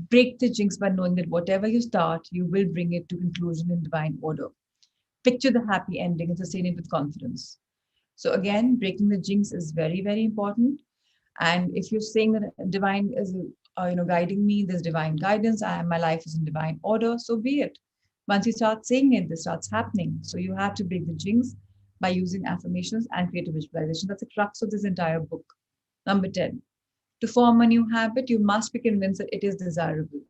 Break the jinx by knowing that whatever you start, you will bring it to conclusion in divine order. Picture the happy ending and sustain it with confidence. So again, breaking the jinx is very, very important. And if you're saying that divine is, guiding me, there's divine guidance, my life is in divine order, so be it. Once you start saying it, this starts happening. So you have to break the jinx by using affirmations and creative visualization. That's the crux of this entire book. Number 10, to form a new habit, you must be convinced that it is desirable.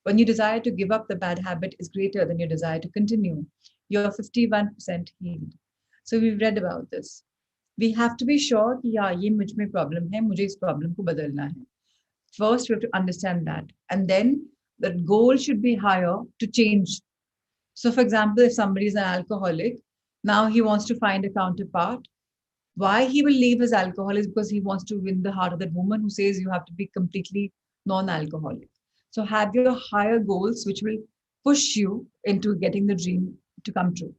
When your desire to give up the bad habit is greater than your desire to continue, you're 51% healed. So we've read about this. We have to be sure कि yeah, ये मुझ में problem है, मुझे इस problem को बदलना है. First, we have to understand that. And then the goal should be higher to change. So for example, if somebody is an alcoholic, now he wants to find a counterpart. Why he will leave his alcohol is because he wants to win the heart of that woman who says you have to be completely non-alcoholic. So have your higher goals, which will push you into getting the dream to come true.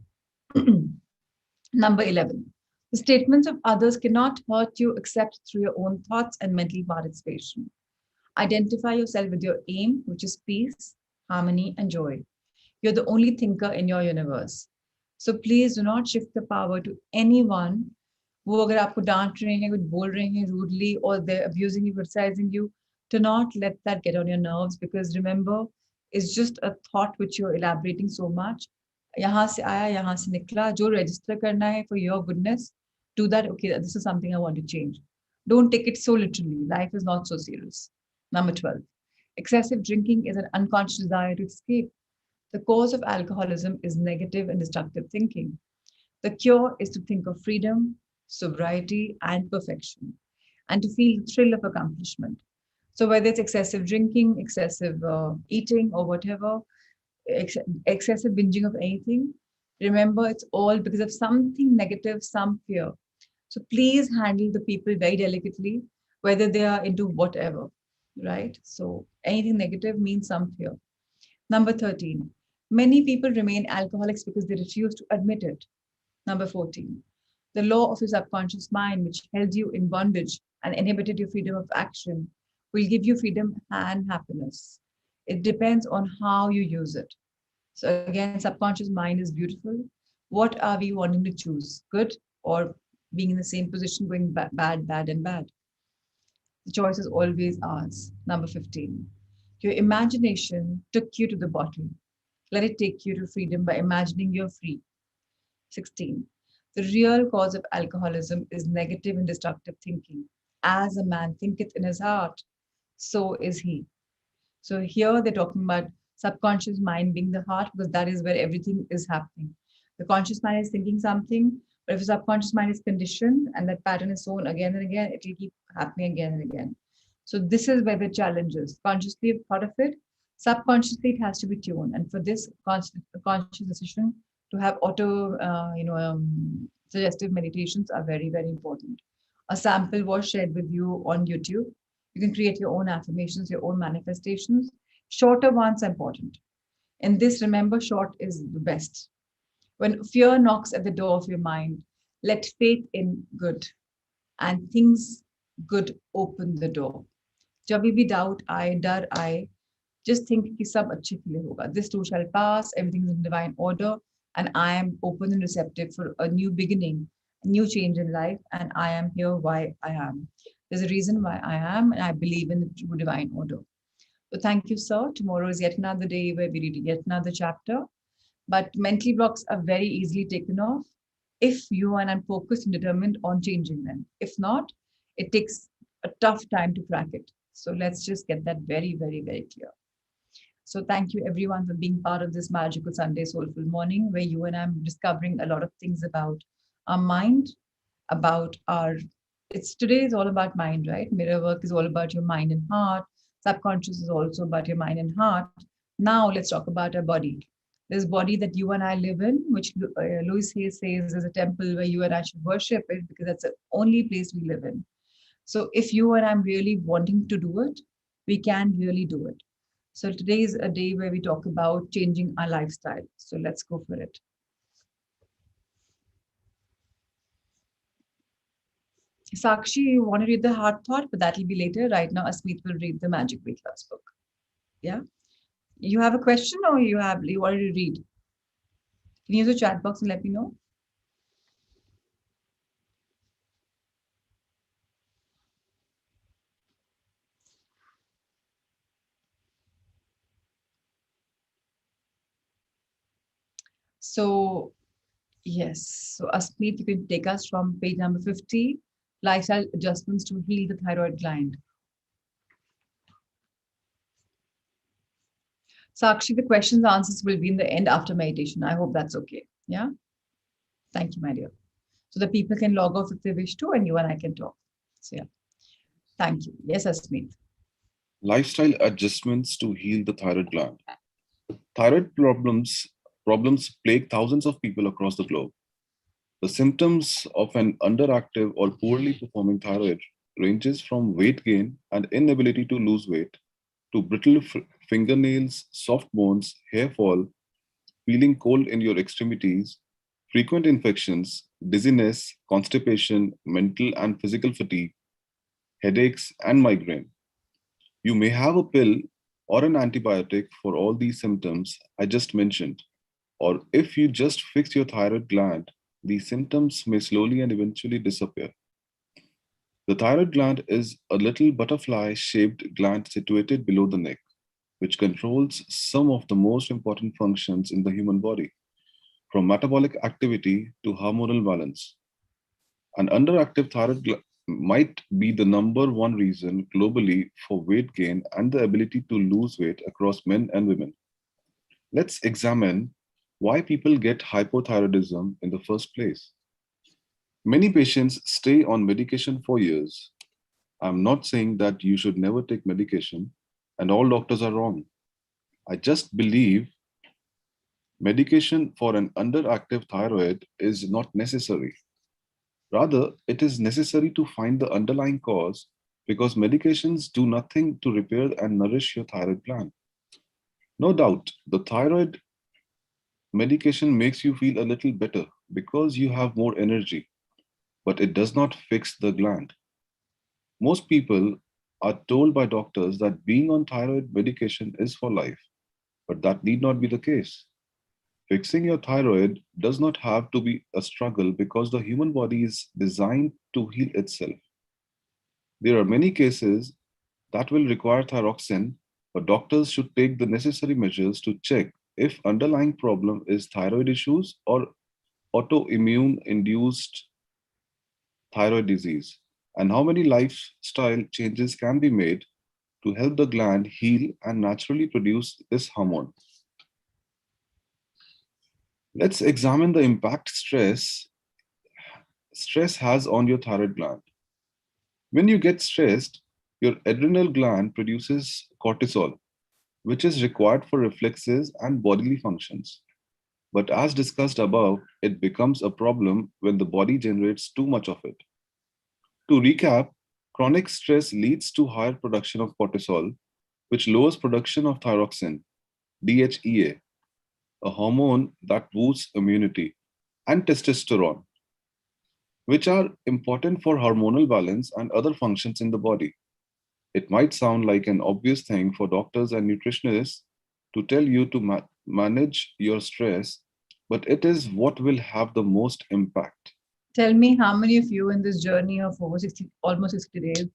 Number 11. The statements of others cannot hurt you except through your own thoughts and mental participation. Identify yourself with your aim, which is peace, harmony, and joy. You're the only thinker in your universe. So please do not shift the power to anyone. वो अगर आपको डांट रहे हैं, कुछ बोल रहे हैं rudely, or they're abusing you, criticizing you, do not let that get on your nerves, because remember, it's just a thought which you're elaborating so much. यहाँ से आया, यहाँ से निकला, जो register करना है for your goodness, do that. Okay, this is something I want to change. Don't take it so literally. Life is not so serious. Number 12. Excessive drinking is an unconscious desire to escape. The cause of alcoholism is negative and destructive thinking. The cure is to think of freedom, sobriety, and perfection, and to feel the thrill of accomplishment. So, whether it's excessive drinking, excessive eating, or whatever, excessive binging of anything, remember it's all because of something negative, some fear. So, please handle the people very delicately, whether they are into whatever, right? So, anything negative means some fear. Number 13. Many people remain alcoholics because they refuse to admit it. Number 14. The law of your subconscious mind, which held you in bondage and inhibited your freedom of action, will give you freedom and happiness. It depends on how you use it. So, again, subconscious mind is beautiful. What are we wanting to choose? Good or being in the same position, going bad, bad, and bad? The choice is always ours. Number 15. Your imagination took you to the bottle. Let it take you to freedom by imagining you're free. 16. The real cause of alcoholism is negative and destructive thinking. As a man thinketh in his heart, so is he. So here they're talking about subconscious mind being the heart, because that is where everything is happening. The conscious mind is thinking something, but if the subconscious mind is conditioned and that pattern is shown again and again, it will keep happening again and again. So this is where the challenge is. Consciously part of it, subconsciously it has to be tuned, and for this conscious decision to have suggestive meditations are very, very important. A sample was shared with you on YouTube. You can create your own affirmations, your own manifestations. Shorter ones are important. In this, remember, short is the best. When fear knocks at the door of your mind, let faith in good and things good open the door. जब भी doubt आए, डर आए, just think कि सब अच्छे के लिए होगा. This too shall pass. Everything is in divine order, and I am open and receptive for a new beginning, a new change in life, and I am here why I am. There's a reason why I am, and I believe in the true divine order. So thank you, sir. Tomorrow is yet another day where we read yet another chapter. But mental blocks are very easily taken off if you and I'm focused and determined on changing them. If not, it takes a tough time to crack it. So let's just get that very, very, very clear. So thank you everyone for being part of this magical Sunday soulful morning where you and I'm discovering a lot of things about our mind, about our it's today is all about mind, right? Mirror work is all about your mind and heart. Subconscious is also about your mind and heart. Now let's talk about our body. This body that you and I live in, which Louis Hay says is a temple where you and I should worship it because that's the only place we live in. So if you and I'm really wanting to do it, we can really do it. So today is a day where we talk about changing our lifestyle. So let's go for it. Sakshi, you want to read the heart thought, but that'll be later. Right now, Asmeet will read the Magic Weight Loss book. Yeah. You have a question or you already read? Can you use the chat box and let me know? So, yes. So, Asmeet, you can take us from page number 50, lifestyle adjustments to heal the thyroid gland. So, actually, the questions and answers will be in the end after meditation. I hope that's okay. Yeah. Thank you, my dear. So the people can log off if they wish to, and you and I can talk. So, yeah. Thank you. Yes, Asmeet. Lifestyle adjustments to heal the thyroid gland. Thyroid problems plague thousands of people across the globe. The symptoms of an underactive or poorly performing thyroid ranges from weight gain and inability to lose weight to brittle fingernails, soft bones, hair fall, feeling cold in your extremities, frequent infections, dizziness, constipation, mental and physical fatigue, headaches, and migraine. You may have a pill or an antibiotic for all these symptoms I just mentioned. Or if you just fix your thyroid gland, these symptoms may slowly and eventually disappear. The thyroid gland is a little butterfly shaped gland situated below the neck, which controls some of the most important functions in the human body, from metabolic activity to hormonal balance. An underactive thyroid might be the number one reason globally for weight gain and the ability to lose weight across men and women. Let's examine why people get hypothyroidism in the first place. Many patients stay on medication for years. I'm not saying that you should never take medication and all doctors are wrong. I just believe medication for an underactive thyroid is not necessary. Rather, it is necessary to find the underlying cause because medications do nothing to repair and nourish your thyroid gland. No doubt, the thyroid medication makes you feel a little better because you have more energy, but it does not fix the gland. Most people are told by doctors that being on thyroid medication is for life, but that need not be the case. Fixing your thyroid does not have to be a struggle because the human body is designed to heal itself. There are many cases that will require thyroxine, but doctors should take the necessary measures to check if underlying problem is thyroid issues or autoimmune induced thyroid disease, and how many lifestyle changes can be made to help the gland heal and naturally produce this hormone. Let's examine the impact stress has on your thyroid gland. When you get stressed, your adrenal gland produces cortisol, which is required for reflexes and bodily functions. But as discussed above, it becomes a problem when the body generates too much of it. To recap, chronic stress leads to higher production of cortisol, which lowers production of thyroxine, DHEA, a hormone that boosts immunity, and testosterone, which are important for hormonal balance and other functions in the body. It might sound like an obvious thing for doctors and nutritionists to tell you to manage your stress, but it is what will have the most impact. Tell me how many of you in this journey of over 60, almost 60 days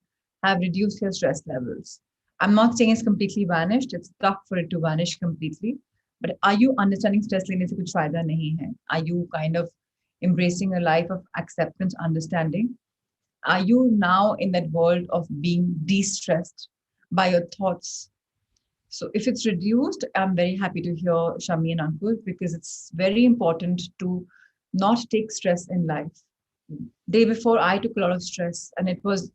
have reduced your stress levels? I'm not saying it's completely vanished. It's tough for it to vanish completely. But are you understanding stress लेने से कुछ फायदा नहीं है? Are you kind of embracing a life of acceptance, understanding? Are you now in that world of being de-stressed by your thoughts? So if it's reduced, I'm very happy to hear Shami and Ankur because it's very important to not take stress in life. Day before, I took a lot of stress, and it was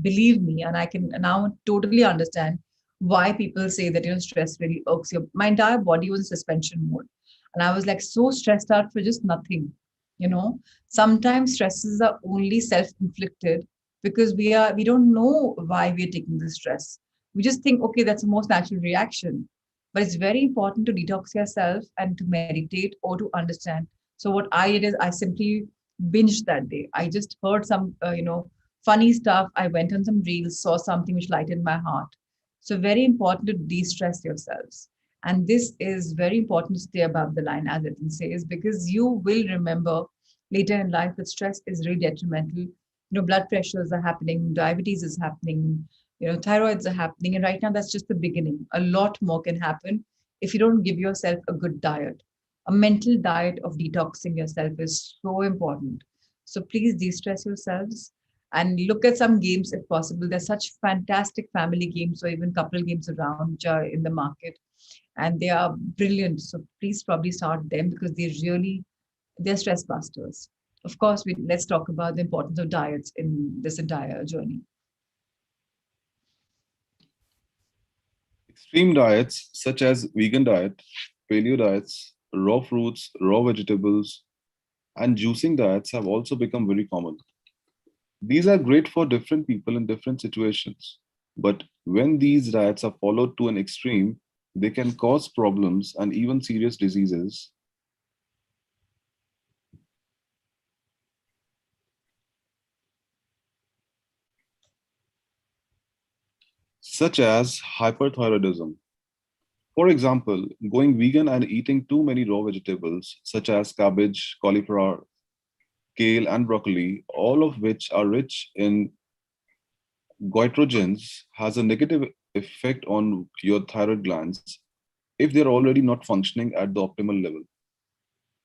believe me, and I can now totally understand why people say that stress really irks you. My entire body was in suspension mode, and I was like so stressed out for just nothing. You know, sometimes stresses are only self-inflicted because we don't know why we're taking the stress. We just think, okay, that's the most natural reaction. But it's very important to detox yourself and to meditate or to understand. So what I did is I simply binged that day. I just heard some, funny stuff. I went on some reels, saw something which lightened my heart. So very important to de-stress yourselves. And this is very important to stay above the line, as Ethan says, because you will remember later in life that stress is really detrimental. Blood pressures are happening, diabetes is happening, thyroids are happening. And right now, that's just the beginning. A lot more can happen if you don't give yourself a good diet. A mental diet of detoxing yourself is so important. So please de-stress yourselves and look at some games if possible. There's such fantastic family games or even couple games around which are in the market, and they are brilliant. So please probably start them because they're stress busters. Of course, let's talk about the importance of diets in this entire journey. Extreme diets such as vegan diet, paleo diets, raw fruits, raw vegetables, and juicing diets have also become very common. These are great for different people in different situations, but when these diets are followed to an extreme, they can cause problems and even serious diseases such as hyperthyroidism. For example, going vegan and eating too many raw vegetables, such as cabbage, cauliflower, kale, and broccoli, all of which are rich in goitrogens, has a negative effect on your thyroid glands if they're already not functioning at the optimal level.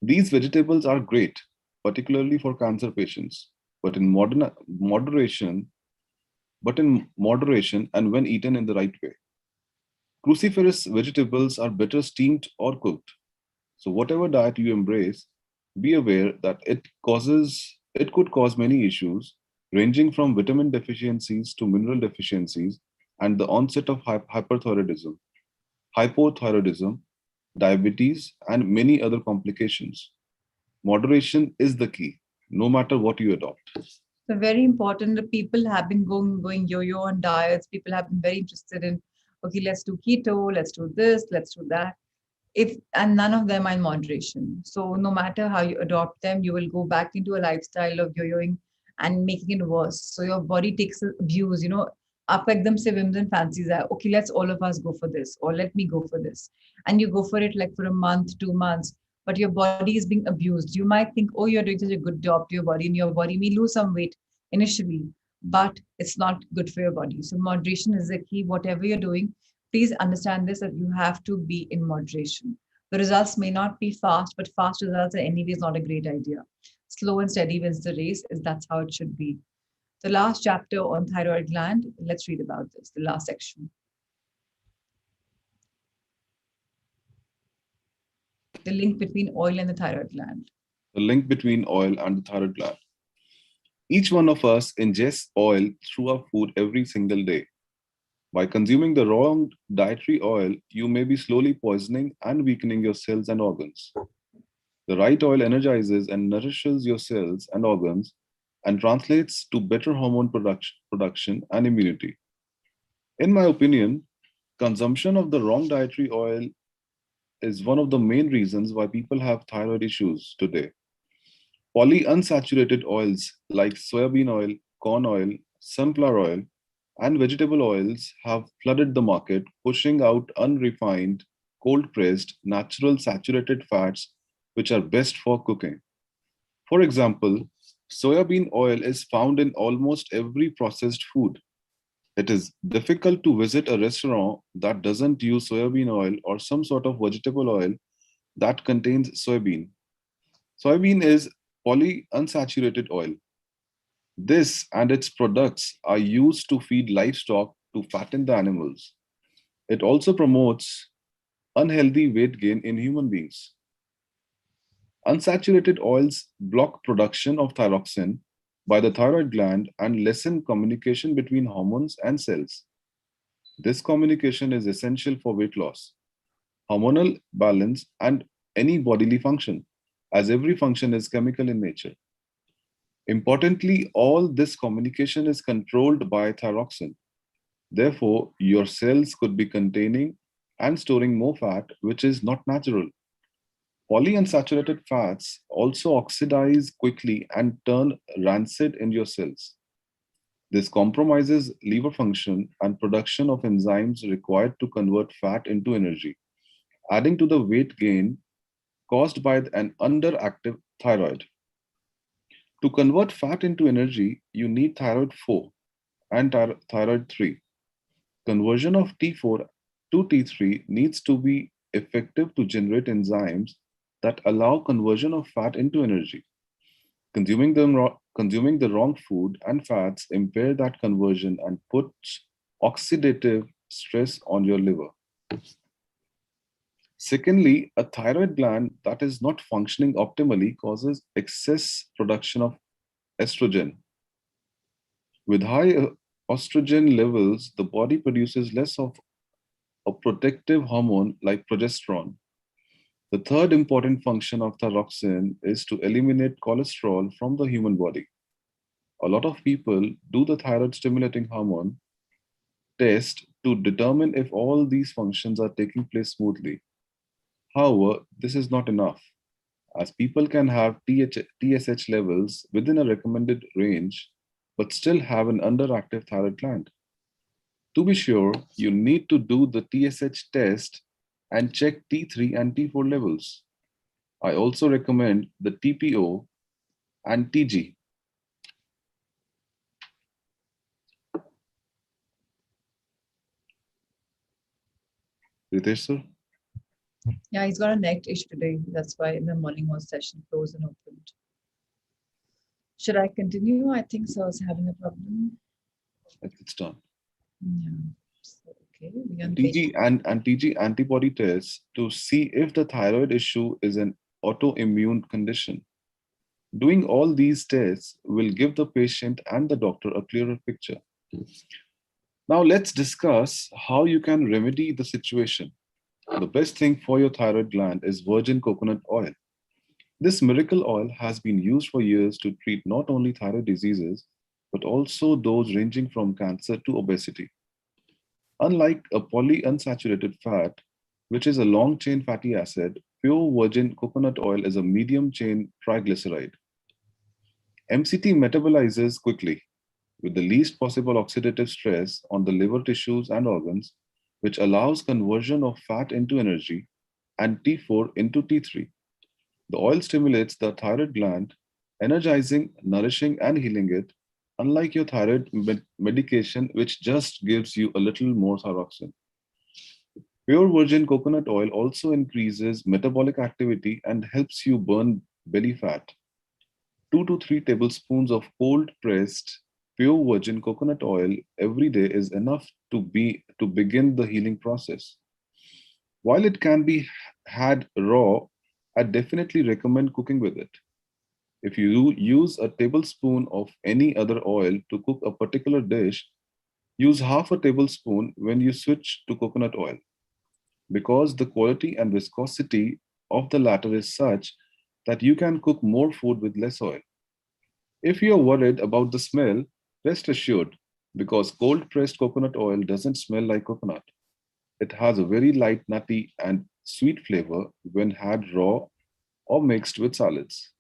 These vegetables are great, particularly for cancer patients, but in moderation, and when eaten in the right way. Cruciferous vegetables are better steamed or cooked. So whatever diet you embrace, be aware that it could cause many issues, ranging from vitamin deficiencies to mineral deficiencies and the onset of hypothyroidism, diabetes, and many other complications. Moderation is the key, no matter what you adopt. So very important. The people have been going yo-yo on diets. People have been very interested in, okay, let's do keto, let's do this, let's do that. If and none of them are in moderation. So no matter how you adopt them, you will go back into a lifestyle of yo-yoing and making it worse. So your body takes abuse, आप एकदम से whims and fancies are okay, let's all of us go for this, or let me go for this. And you go for it like for a month, 2 months, but your body is being abused. You might think, oh, you're doing such a good job to your body, and your body may lose some weight initially, but it's not good for your body. So moderation is the key. Whatever you're doing, please understand this, that you have to be in moderation. The results may not be fast, but fast results are anyways not a great idea. Slow and steady wins the race, is that's how it should be. The last chapter on thyroid gland, let's read about this, the last section. The link between oil and the thyroid gland. The link between oil and the thyroid gland. Each one of us ingests oil through our food every single day. By consuming the wrong dietary oil, you may be slowly poisoning and weakening your cells and organs. The right oil energizes and nourishes your cells and organs and translates to better hormone production and immunity. In my opinion, consumption of the wrong dietary oil is one of the main reasons why people have thyroid issues today. Polyunsaturated oils like soybean oil, corn oil, sunflower oil, and vegetable oils have flooded the market, pushing out unrefined, cold pressed, natural saturated fats which are best for cooking. For example, soybean oil is found in almost every processed food. It is difficult to visit a restaurant that doesn't use soybean oil or some sort of vegetable oil that contains soybean. Soybean is polyunsaturated oil. This and its products are used to feed livestock to fatten the animals. It also promotes unhealthy weight gain in human beings. Unsaturated oils block production of thyroxine by the thyroid gland and lessen communication between hormones and cells. This communication is essential for weight loss, hormonal balance, and any bodily function, as every function is chemical in nature. Importantly, all this communication is controlled by thyroxine. Therefore, your cells could be containing and storing more fat, which is not natural. Polyunsaturated fats also oxidize quickly and turn rancid in your cells. This compromises liver function and production of enzymes required to convert fat into energy, adding to the weight gain caused by an underactive thyroid. To convert fat into energy, you need thyroid 4 and thyroid 3. Conversion of T4 to T3 needs to be effective to generate enzymes that allow conversion of fat into energy. Consuming the wrong food and fats impair that conversion and puts oxidative stress on your liver. Secondly, a thyroid gland that is not functioning optimally causes excess production of estrogen. With high estrogen levels, the body produces less of a protective hormone like progesterone. The third important function of thyroxine is to eliminate cholesterol from the human body. A lot of people do the thyroid stimulating hormone test to determine if all these functions are taking place smoothly. However, this is not enough, as people can have TSH levels within a recommended range but still have an underactive thyroid gland. To be sure, you need to do the TSH test and check T3 and T4 levels. I also recommend the TPO and TG. Ritesh sir? Yeah, he's got a neck issue today. That's why in the morning was session closed and opened. Should I continue? I think so. I was having a problem. It's done. Yeah. So, okay, we're on page. And TG antibody tests to see if the thyroid issue is an autoimmune condition. Doing all these tests will give the patient and the doctor a clearer picture. Now let's discuss how you can remedy the situation. The best thing for your thyroid gland is virgin coconut oil. This miracle oil has been used for years to treat not only thyroid diseases, but also those ranging from cancer to obesity. Unlike a polyunsaturated fat, which is a long chain fatty acid, pure virgin coconut oil is a medium chain triglyceride. MCT metabolizes quickly with the least possible oxidative stress on the liver tissues and organs, which allows conversion of fat into energy and T4 into T3. The oil stimulates the thyroid gland, energizing, nourishing, and healing it, unlike your thyroid medication, which just gives you a little more thyroxine. Pure virgin coconut oil also increases metabolic activity and helps you burn belly fat. 2 to 3 tablespoons of cold pressed pure virgin coconut oil every day is enough to begin the healing process. While it can be had raw, I definitely recommend cooking with it. If you use a tablespoon of any other oil to cook a particular dish, use half a tablespoon when you switch to coconut oil, because the quality and viscosity of the latter is such that you can cook more food with less oil. If you are worried about the smell, rest assured, because cold pressed coconut oil doesn't smell like coconut. It has a very light, nutty, and sweet flavor when had raw or mixed with salads.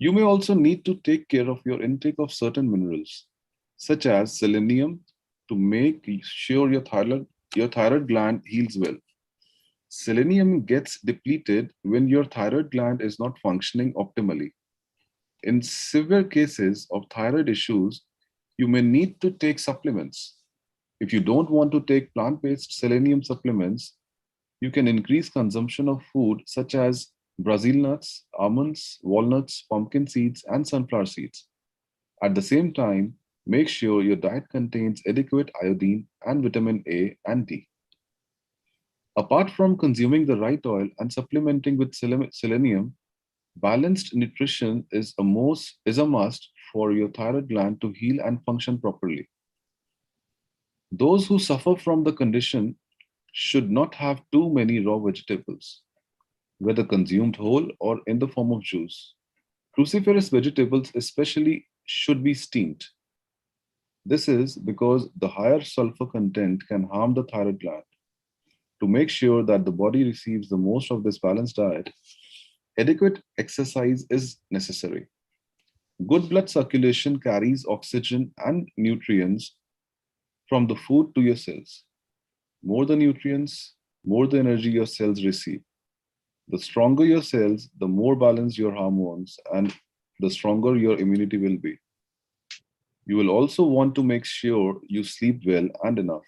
You may also need to take care of your intake of certain minerals, such as selenium, to make sure your thyroid gland heals well. Selenium gets depleted when your thyroid gland is not functioning optimally. In severe cases of thyroid issues, you may need to take supplements. If you don't want to take plant based selenium supplements, you can increase consumption of food such as Brazil nuts, almonds, walnuts, pumpkin seeds, and sunflower seeds. At the same time, make sure your diet contains adequate iodine and vitamin A and D. Apart from consuming the right oil and supplementing with selenium, balanced nutrition is a must for your thyroid gland to heal and function properly. Those who suffer from the condition should not have too many raw vegetables, whether consumed whole or in the form of juice. Cruciferous vegetables, especially, should be steamed. This is because the higher sulfur content can harm the thyroid gland. To make sure that the body receives the most of this balanced diet, adequate exercise is necessary. Good blood circulation carries oxygen and nutrients from the food to your cells. More the nutrients, more the energy your cells receive. The stronger your cells, the more balanced your hormones, and the stronger your immunity will be. You will also want to make sure you sleep well and enough,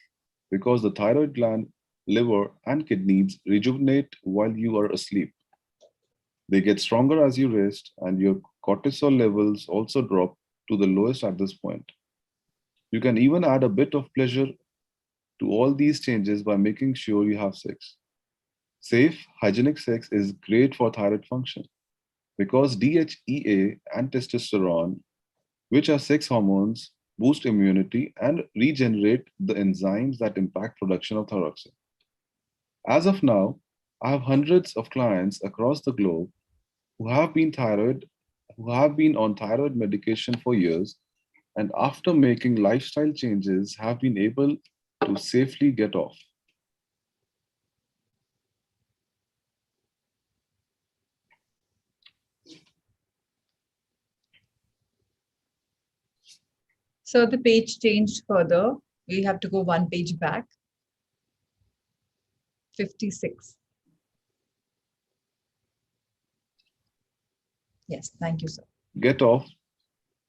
because the thyroid gland, liver, and kidneys rejuvenate while you are asleep. They get stronger as you rest, and your cortisol levels also drop to the lowest at this point. You can even add a bit of pleasure to all these changes by making sure you have sex. Safe, hygienic sex is great for thyroid function because DHEA and testosterone, which are sex hormones, boost immunity and regenerate the enzymes that impact production of thyroxine. As of now, I have hundreds of clients across the globe who have been thyroid who have been on thyroid medication for years, and after making lifestyle changes have been able to safely get off. So the page changed further. We have to go one page back. 56. Yes, thank you, sir. Get off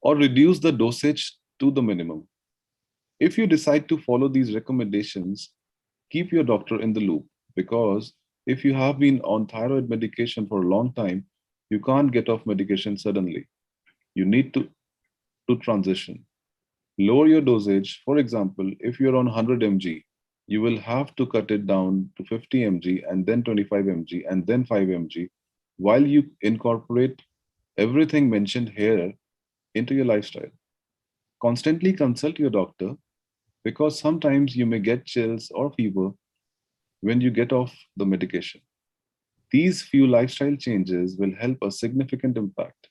or reduce the dosage to the minimum. If you decide to follow these recommendations, keep your doctor in the loop, because if you have been on thyroid medication for a long time, you can't get off medication suddenly. You need to transition. Lower your dosage. For example, if you're on 100 mg, you will have to cut it down to 50 mg and then 25 mg and then 5 mg while you incorporate everything mentioned here into your lifestyle. Constantly consult your doctor, because sometimes you may get chills or fever when you get off the medication. These few lifestyle changes will help a significant impact.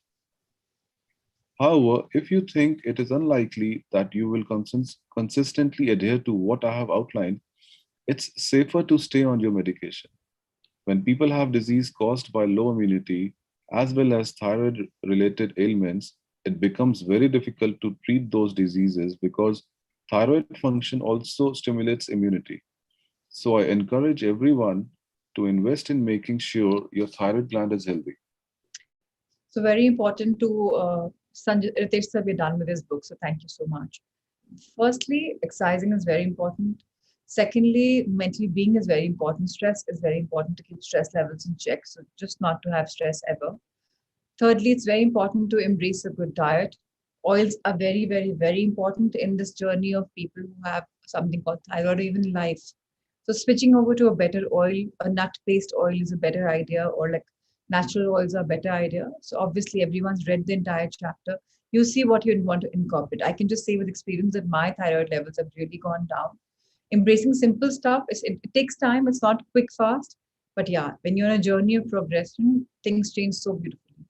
However, if you think it is unlikely that you will consistently adhere to what I have outlined, it's safer to stay on your medication. When people have disease caused by low immunity as well as thyroid related ailments, it becomes very difficult to treat those diseases because thyroid function also stimulates immunity. So I encourage everyone to invest in making sure your thyroid gland is healthy. So very important to Sanjay, Ritesh sir, we're done with this book. So thank you so much. Firstly, exercising is very important. Secondly, mentally being is very important. Stress is very important to keep stress levels in check. So just not to have stress ever. Thirdly, it's very important to embrace a good diet. Oils are very, very, very important in this journey of people who have something called thyroid or even life. So switching over to a better oil, a nut-based oil is a better idea, or like natural oils are a better idea. So obviously everyone's read the entire chapter. You see what you want to incorporate. I can just say with experience that my thyroid levels have really gone down. Embracing simple stuff it takes time. It's not quick, fast, but yeah, when you're on a journey of progression, things change so beautifully.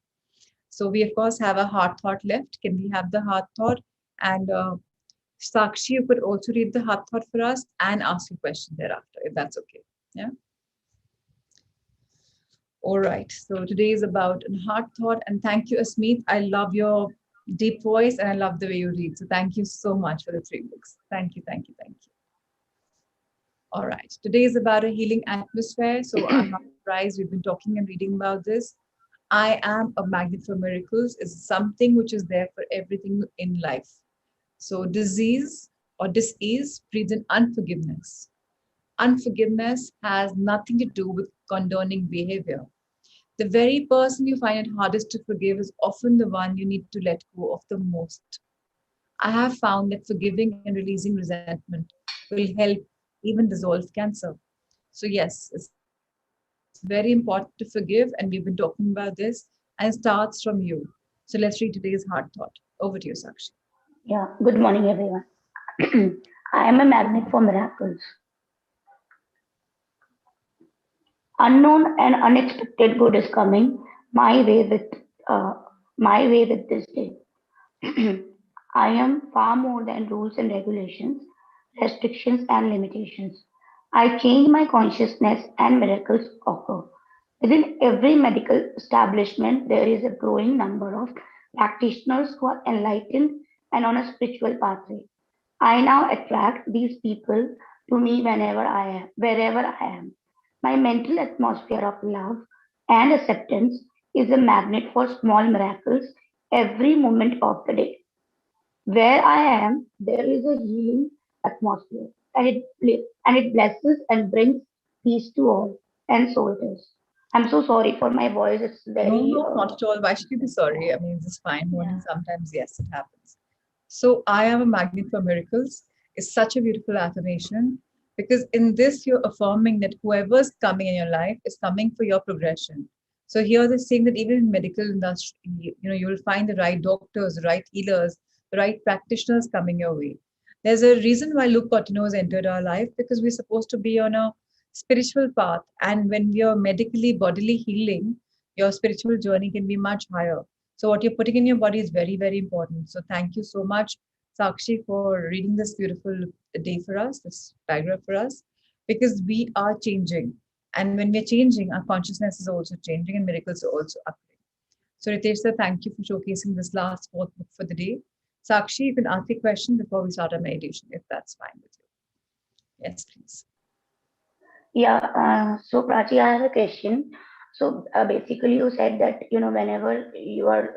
So we of course have a heart thought left. Can we have the heart thought? And Sakshi, you could also read the heart thought for us and ask a question thereafter, if that's okay. Yeah. All right. So today is about a heart thought, and thank you, Asmeet. I love your deep voice and I love the way you read. So thank you so much for the 3 books. Thank you, thank you, thank you. All right. Today is about a healing atmosphere. So I'm not surprised. We've been talking and reading about this. I am a magnet for miracles is something which is there for everything in life. So disease or dis-ease breeds in unforgiveness. Unforgiveness has nothing to do with condoning behavior. The very person you find it hardest to forgive is often the one you need to let go of the most. I have found that forgiving and releasing resentment will help even dissolve cancer. So, yes, it's very important to forgive, and we've been talking about this, and it starts from you. So, let's read today's heart thought. Over to you, Sakshi. Yeah, good morning, everyone. I am a magnet for miracles. Unknown and unexpected good is coming my way with uh, this day. I am far more than rules and regulations, restrictions and limitations. I change my consciousness and miracles occur. Within every medical establishment, there is a growing number of practitioners who are enlightened and on a spiritual pathway. I now attract these people to me wherever I am. My mental atmosphere of love and acceptance is a magnet for small miracles every moment of the day. Where I am, there is a healing atmosphere, and it blesses and brings peace to all, and so it is. I'm so sorry for my voice. It's No, very no, not at all. Why should you be sorry? I mean, it's fine. Morning, yeah. sometimes, yes, it happens. So, I am a magnet for miracles is such a beautiful affirmation because in this, you're affirming that whoever's coming in your life is coming for your progression. So, here they're saying that even in medical industry, you'll find the right doctors, the right healers, the right practitioners coming your way. There's a reason why Luke Cottino has entered our life because we're supposed to be on a spiritual path. And when we are medically, bodily healing, your spiritual journey can be much higher. So what you're putting in your body is very, very important. So thank you so much, Sakshi, for reading this beautiful day for us, this paragraph for us, because we are changing. And when we're changing, our consciousness is also changing and miracles are also occurring. So Ritesh sir, thank you for showcasing this last fourth book for the day. Sakshi, you can ask a question before we start our meditation, if that's fine with Yes, please. Yeah, so Prachi, I have a question. So basically, you said that whenever you are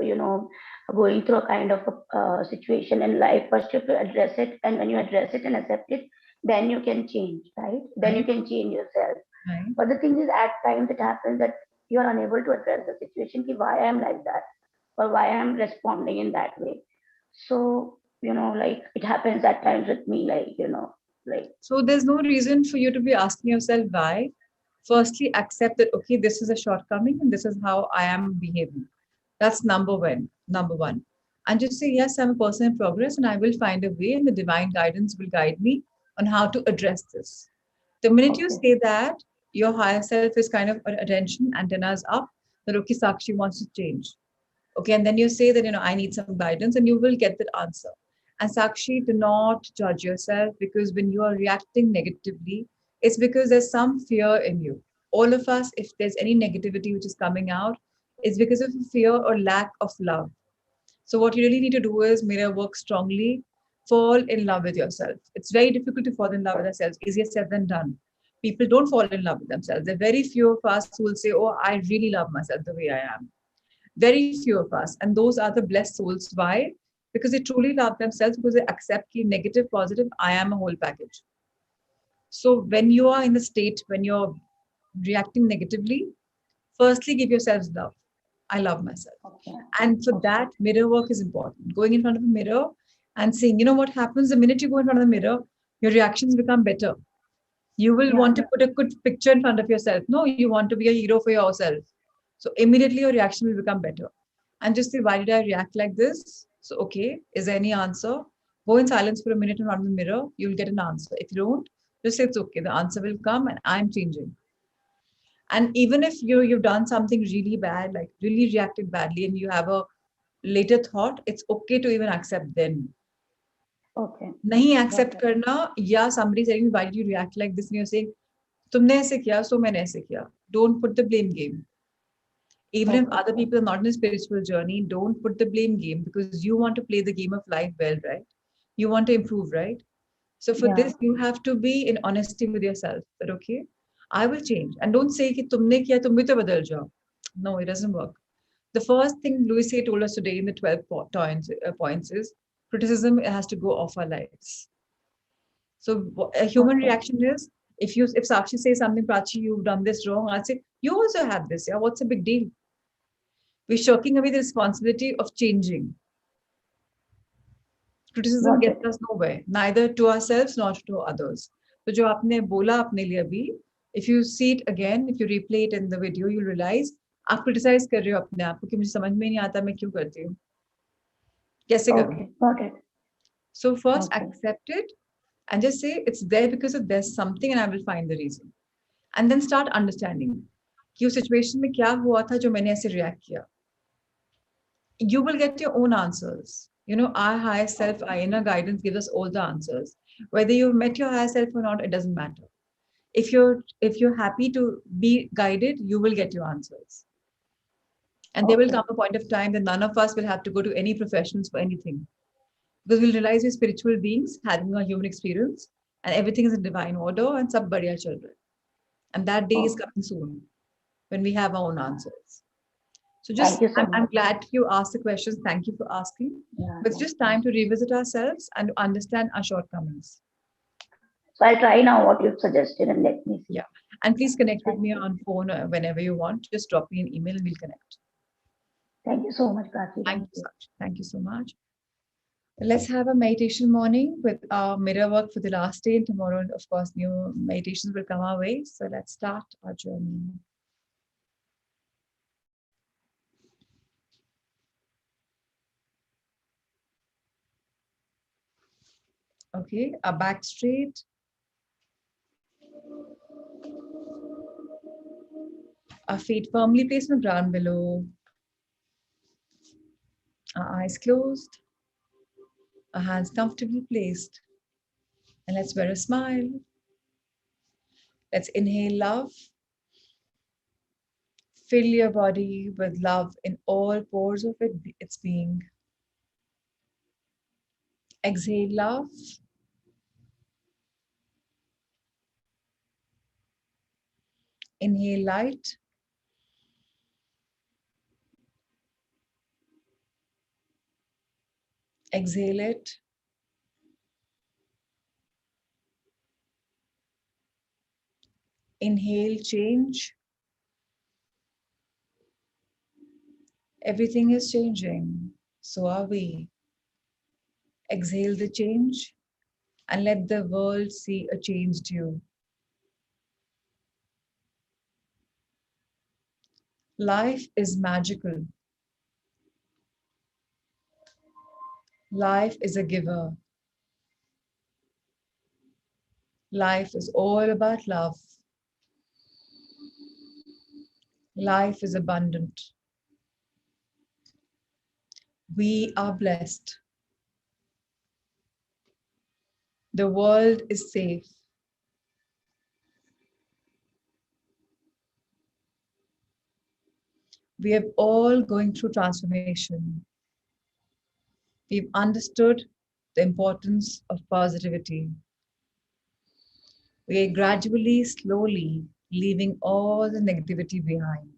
going through a kind of a situation in life, first you have to address it, and when you address it and accept it, then you can change, right? Then you Right, can change yourself. right. But the thing is, at times it happens that you are unable to address the situation. Ki why I am like that, or why I am responding in that way. So like it happens at times with me, like like So there's no reason for you to be asking yourself why. Firstly, accept that, okay, this is a shortcoming and this is how I am behaving. That's number one. Number one. And just say, yes, I'm a person in progress and I will find a way and the divine guidance will guide me on how to address this. The minute you okay, say that, your higher self is kind of attention, antennas up, that okay, Sakshi wants to change. Okay, and then you say that, I need some guidance and you will get that answer. And Sakshi, do not judge yourself because when you are reacting negatively, it's because there's some fear in you. All of us, if there's any negativity which is coming out, it's because of fear or lack of love. So what you really need to do is mirror work strongly, fall in love with yourself. It's very difficult to fall in love with ourselves, easier said than done. People don't fall in love with themselves. There are very few of us who will say, oh, I really love myself the way I am. Very few of us. And those are the blessed souls. Why? Because they truly love themselves, because they accept the negative, positive, I am a whole package. So when you are in the state, when you're reacting negatively, firstly give yourselves love. I love myself. okay, And for okay. that, mirror work is important. Going in front of a mirror and saying, what happens the minute you go in front of the mirror, your reactions become better. You will Yeah, want to put a good picture in front of yourself. No, you want to be a hero for yourself. So immediately your reaction will become better. And just say, why did I react like this? So, okay, is there any answer? Go in silence for a minute in front of the mirror. You'll get an answer. If you don't, just say it's okay. The answer will come and I'm changing. And even if you've done something really bad, like really reacted badly, and you have a later thought, it's okay to even accept then. okay, नहीं got accept it. करना, या somebody saying why did you react like this and you're saying तुमने ऐसे किया so मैंने ऐसे किया. Don't put the blame game. Even if Okay, other people are not in a spiritual journey, don't put the blame game because you want to play the game of life well, right? You want to improve, right? So for yeah, this, you have to be in honesty with yourself that okay, I will change. And don't say कि तुमने किया तुम भी तो बदल जाओ. No, it doesn't work. The first thing Louis A told us today in the 12 points is criticism has to go off our lives. So a human okay, reaction is if Sakshi says something, Prachi, you've done this wrong, I'll say, you also have this, yeah. What's the big deal? We're shirking away the responsibility of changing. Criticism got gets it. us nowhere, neither to ourselves nor to others. So जो आपने बोला अपने लिए अभी, if you see it again, if you replay it in the video, you'll realize आप criticize कर रहे हो अपने आप को कि मुझे समझ में नहीं आता मैं क्यों करती हूँ, कैसे करूँ. Okay, got it. So first Okay, accept it and just say it's there because of there's something and I will find the reason. And then start understanding कि उस situation में क्या हुआ था जो मैंने ऐसे react किया. You will get your own answers. Our higher self, our inner guidance gives us all the answers. Whether you've met your higher self or not, it doesn't matter. If you're happy to be guided, you will get your answers. And there will okay, come a point of time that none of us will have to go to any professions for anything. Because we'll realize we're spiritual beings having a human experience and everything is in divine order and sab badhiya chal raha hai. And that day is okay. coming soon when we have our own answers. So Thank just, you so I'm much. glad you asked the questions. Thank you for asking. Yeah, But it's yeah, just yeah. time to revisit ourselves and to understand our shortcomings. So I'll try now what you've suggested and let me see. Yeah. And Yeah, please connect with thank me you. on phone whenever you want. Just drop me an email and we'll connect. Thank you so much, Prachi. Thank Thank you, you. Sakshi. Thank you so much. Let's have a meditation morning with our mirror work for the last day. And tomorrow, of course, new meditations will come our way. So let's start our journey. Okay, our back straight, our feet firmly placed on the ground below, our eyes closed, our hands comfortably placed. And let's wear a smile. Let's inhale love. Fill your body with love in all pores of its being. Exhale love. Inhale light. Exhale it. Inhale change. Everything is changing. So are we. Exhale the change and let the world see a changed you. Life is magical. Life is a giver. Life is all about love. Life is abundant. We are blessed. The world is safe. We are all going through transformation. We've understood the importance of positivity. We are gradually, slowly leaving all the negativity behind.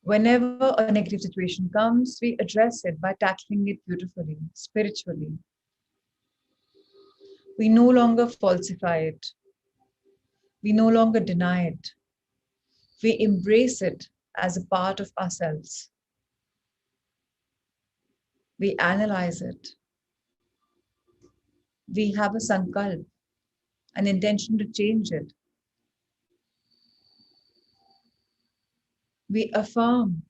Whenever a negative situation comes, we address it by tackling it beautifully, spiritually. We no longer falsify it. We no longer deny it. We embrace it as a part of ourselves. We analyze it. We have a sankalp, an intention to change it. We affirm.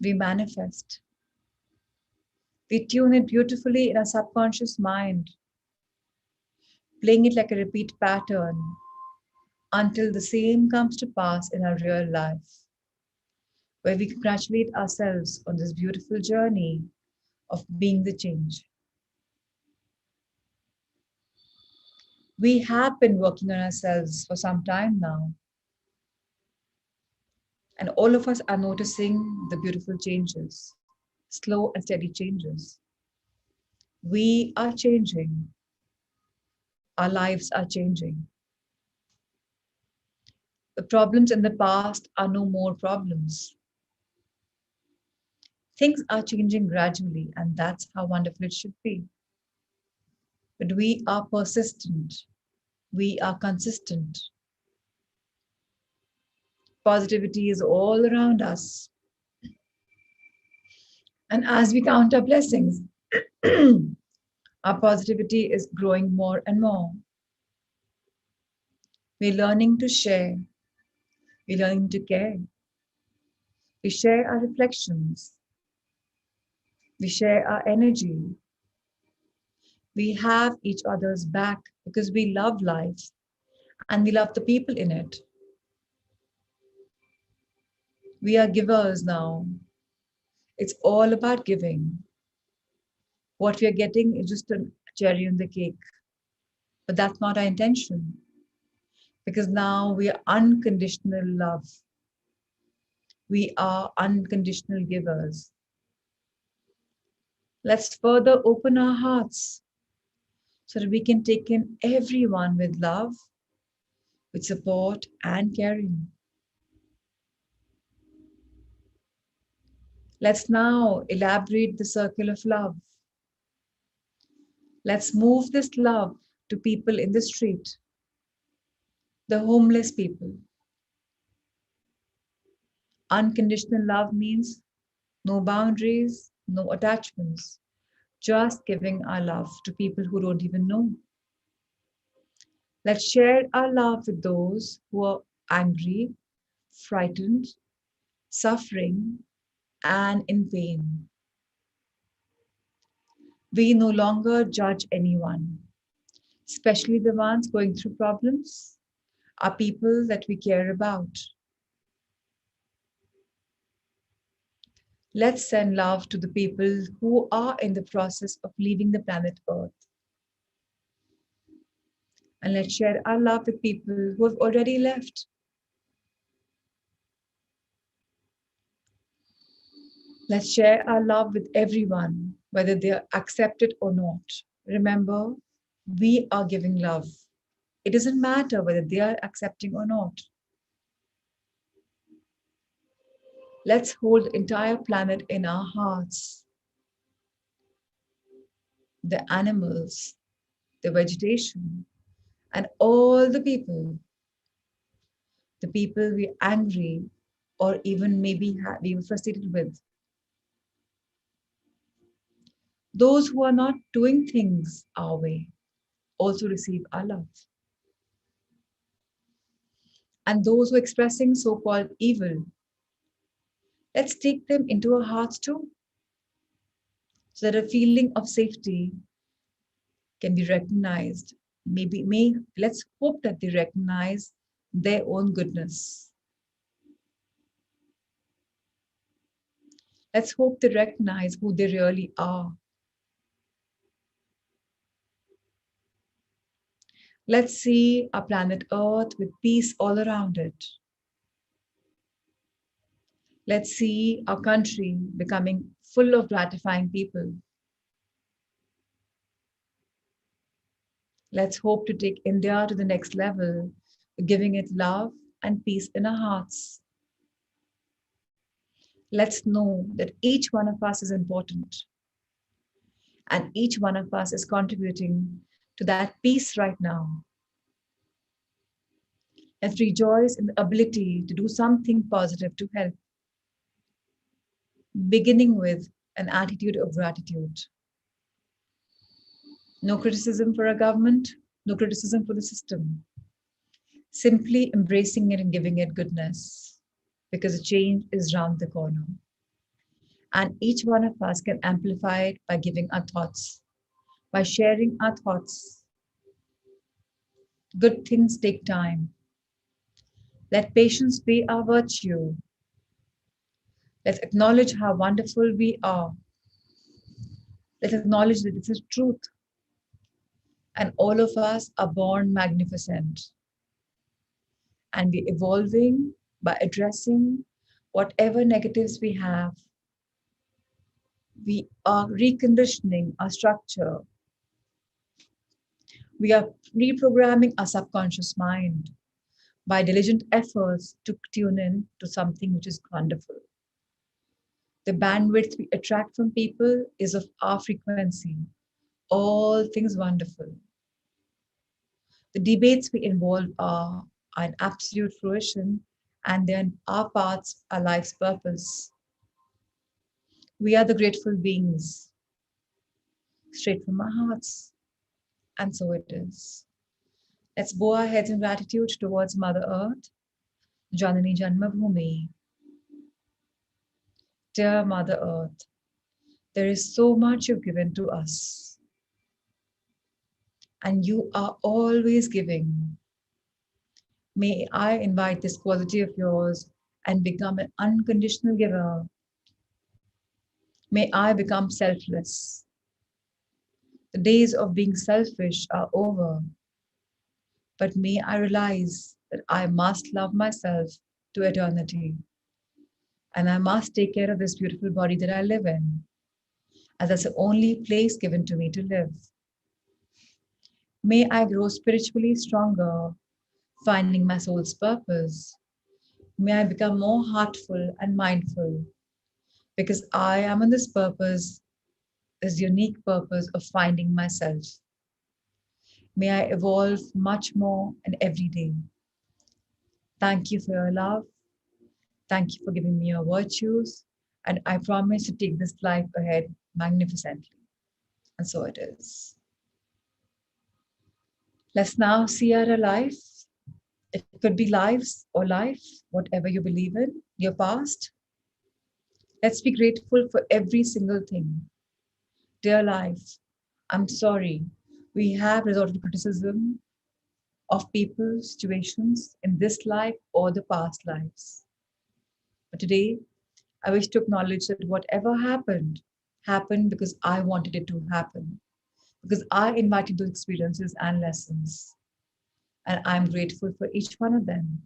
We manifest. We tune it beautifully in our subconscious mind, playing it like a repeat pattern until the same comes to pass in our real life, where we congratulate ourselves on this beautiful journey of being the change. We have been working on ourselves for some time now, and all of us are noticing the beautiful changes, slow and steady changes. We are changing. Our lives are changing. The problems in the past are no more problems. Things are changing gradually, and that's how wonderful it should be. But we are persistent. We are consistent. Positivity is all around us. And as we count our blessings, our positivity is growing more and more. We're learning to share. We're learning to care. We share our reflections. We share our energy. We have each other's back because we love life and we love the people in it. We are givers now. It's all about giving. What we are getting is just a cherry on the cake. But that's not our intention. Because now we are unconditional love. We are unconditional givers. Let's further open our hearts so that we can take in everyone with love, with support and caring. Let's now elaborate the circle of love. Let's move this love to people in the street, the homeless people. Unconditional love means no boundaries, no attachments, just giving our love to people who don't even know. Let's share our love with those who are angry, frightened, suffering, and in pain. We no longer judge anyone, especially the ones going through problems, are people that we care about. Let's send love to the people who are in the process of leaving the planet Earth. And let's share our love with people who have already left. Let's share our love with everyone, whether they accept it or not. Remember, we are giving love. It doesn't matter whether they are accepting or not. Let's hold the entire planet in our hearts. The animals, the vegetation, and all the people we're angry or even maybe we were frustrated with, those who are not doing things our way also receive our love. And those who are expressing so called evil, let's take them into our hearts too, so that a feeling of safety can be recognized. Let's hope that they recognize their own goodness. Let's hope they recognize who they really are. Let's see our planet Earth with peace all around it. Let's see our country becoming full of gratifying people. Let's hope to take India to the next level, giving it love and peace in our hearts. Let's know that each one of us is important and each one of us is contributing to that peace right now. Let's rejoice in the ability to do something positive to help, beginning with an attitude of gratitude. No criticism for our government, no criticism for the system. Simply embracing it and giving it goodness, because a change is round the corner. And each one of us can amplify it by giving our thoughts, by sharing our thoughts. Good things take time. Let patience be our virtue. Let's acknowledge how wonderful we are. Let's acknowledge that this is truth. And all of us are born magnificent. And we're evolving by addressing whatever negatives we have. We are reconditioning our structure. We are reprogramming our subconscious mind by diligent efforts to tune in to something which is wonderful. The bandwidth we attract from people is of our frequency. All things wonderful. The debates we involve are an absolute fruition, and then our paths, our life's purpose. We are the grateful beings, straight from our hearts. And so it is. Let's bow our heads in gratitude towards Mother Earth, Janani Janmabhoomi. Dear Mother Earth, there is so much you've given to us. And you are always giving. May I invite this quality of yours and become an unconditional giver. May I become selfless. The days of being selfish are over. But may I realize that I must love myself to eternity. And I must take care of this beautiful body that I live in, as that's the only place given to me to live. May I grow spiritually stronger, finding my soul's purpose. May I become more heartful and mindful, because I am on this purpose, this unique purpose of finding myself. May I evolve much more and every day. Thank you for your love. Thank you for giving me your virtues. And I promise to take this life ahead magnificently. And so it is. Let's now see our life. It could be lives or life, whatever you believe in, your past. Let's be grateful for every single thing. Dear life, I'm sorry. We have resorted to criticism of people, situations in this life or the past lives. But today, I wish to acknowledge that whatever happened, happened because I wanted it to happen, because I invited those experiences and lessons. And I'm grateful for each one of them.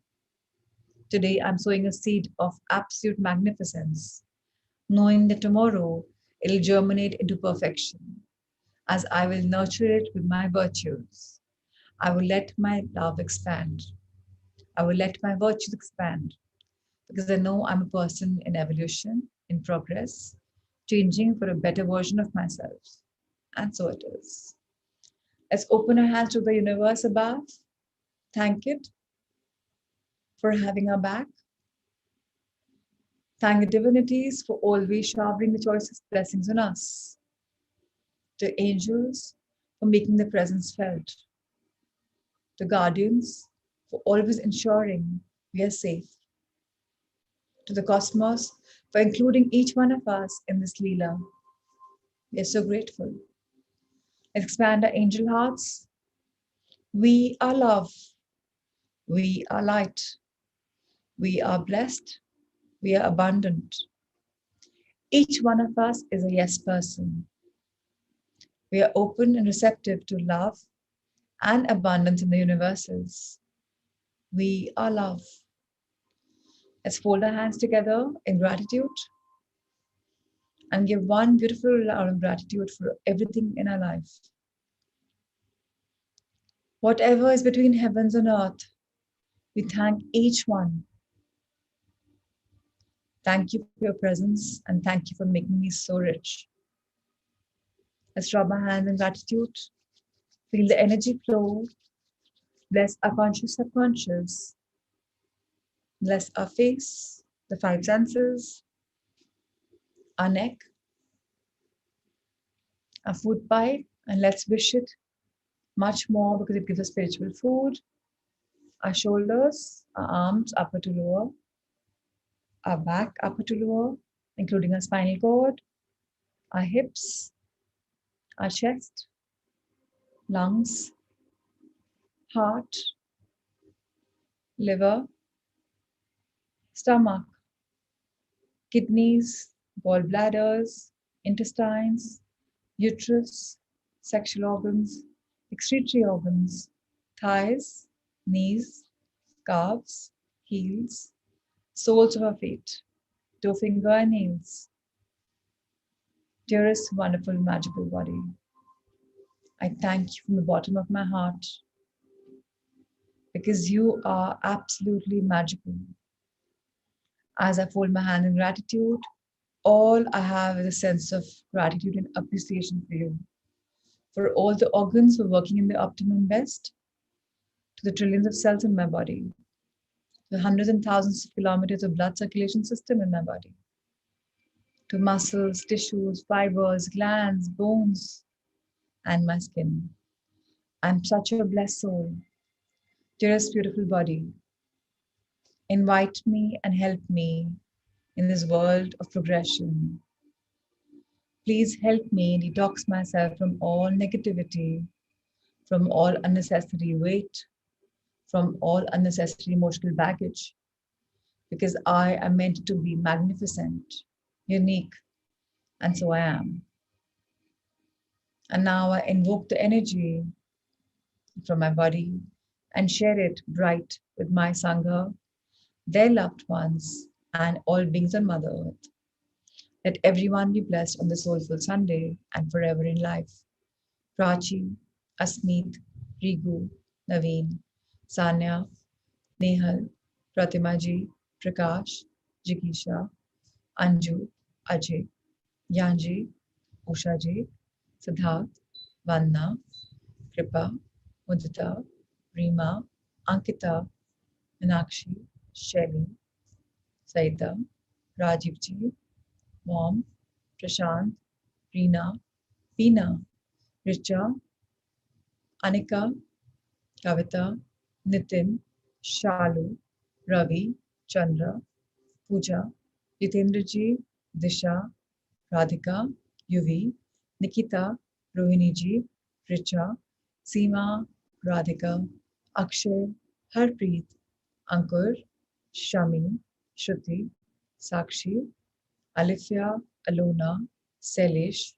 Today, I'm sowing a seed of absolute magnificence, knowing that tomorrow it'll germinate into perfection, as I will nurture it with my virtues. I will let my love expand. I will let my virtues expand because I know I'm a person in evolution, in progress, changing for a better version of myself. And so it is. Let's open our hands to the universe above. Thank it for having our back. Thank the divinities for always showering the choicest blessings on us. The angels for making their presence felt. The guardians for always ensuring we are safe. To the cosmos for including each one of us in this Leela. We are so grateful. Let's expand our angel hearts. We are love. We are light. We are blessed. We are abundant. Each one of us is a yes person. We are open and receptive to love and abundance in the universes. We are love. Let's fold our hands together in gratitude and give one beautiful round of gratitude for everything in our life. Whatever is between heavens and earth, we thank each one. Thank you for your presence and thank you for making me so rich. Let's rub our hands in gratitude. Feel the energy flow. Bless our conscious subconscious. Bless our face, the five senses, our neck, our food pipe, and let's wish it much more because it gives us spiritual food. Our shoulders, our arms, upper to lower, our back, upper to lower, including our spinal cord, our hips, our chest, lungs, heart, liver, stomach, kidneys, gallbladders, intestines, uterus, sexual organs, excretory organs, thighs, knees, calves, heels, soles of our feet, toe finger and nails. Dearest, wonderful, magical body, I thank you from the bottom of my heart because you are absolutely magical. As I fold my hand in gratitude, all I have is a sense of gratitude and appreciation for you, for all the organs for working in the optimum best, to the trillions of cells in my body, the hundreds and thousands of kilometers of blood circulation system in my body, to muscles, tissues, fibers, glands, bones, and my skin. I'm such a blessed soul. Dearest beautiful body, invite me and help me in this world of progression. Please help me detox myself from all negativity, from all unnecessary weight, from all unnecessary emotional baggage, because I am meant to be magnificent, unique, and so I am. And now I invoke the energy from my body and share it bright with my Sangha, their loved ones, and all beings on Mother Earth. Let everyone be blessed on the Soulful Sunday and forever in life. Prachi, Asmeet, Rigu, Naveen, Sanya, Nehal, Pratimaji, Prakash, Jikisha, Anju, Ajay, Yanji, Ushaji, Siddharth, Vanna, Kripa, Mudita, Rima, Ankita, Meenakshi, Shelly, Saida, Rajivji, Mom, Prashant, Reena, Veena, Richa, Anika, Kavita, Nitin, Shalu, Ravi, Chandra, Pooja, Jitendraji, Disha, Radhika, Yuvi, Nikita, Rohiniji, Richa, Seema, Radhika, Akshay, Harpreet, Ankur, Shami, Shruti, Sakshi, Alifia, Alona, Selish,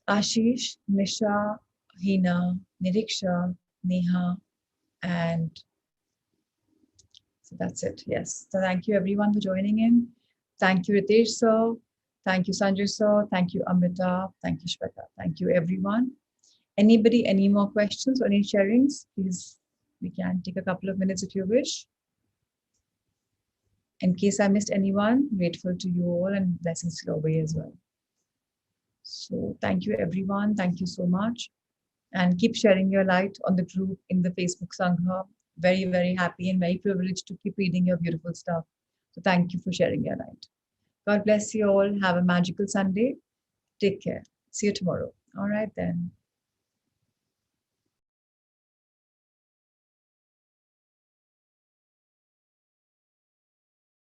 Ashish, Nisha, Hina, Niriksha, Neha, and so that's it. Yes. So thank you everyone for joining in. Thank you, Ritesh sir. Thank you, Sanjay sir. Thank you, Amrita. Thank you, Shweta. Thank you, everyone. Anybody, any more questions or any sharings? Please, we can take a couple of minutes if you wish. In case I missed anyone, grateful to you all and blessings to your way as well. So thank you everyone. Thank you so much. And keep sharing your light on the group in the Facebook Sangha. Very, very happy and very privileged to keep reading your beautiful stuff. So thank you for sharing your light. God bless you all. Have a magical Sunday. Take care. See you tomorrow. All right then.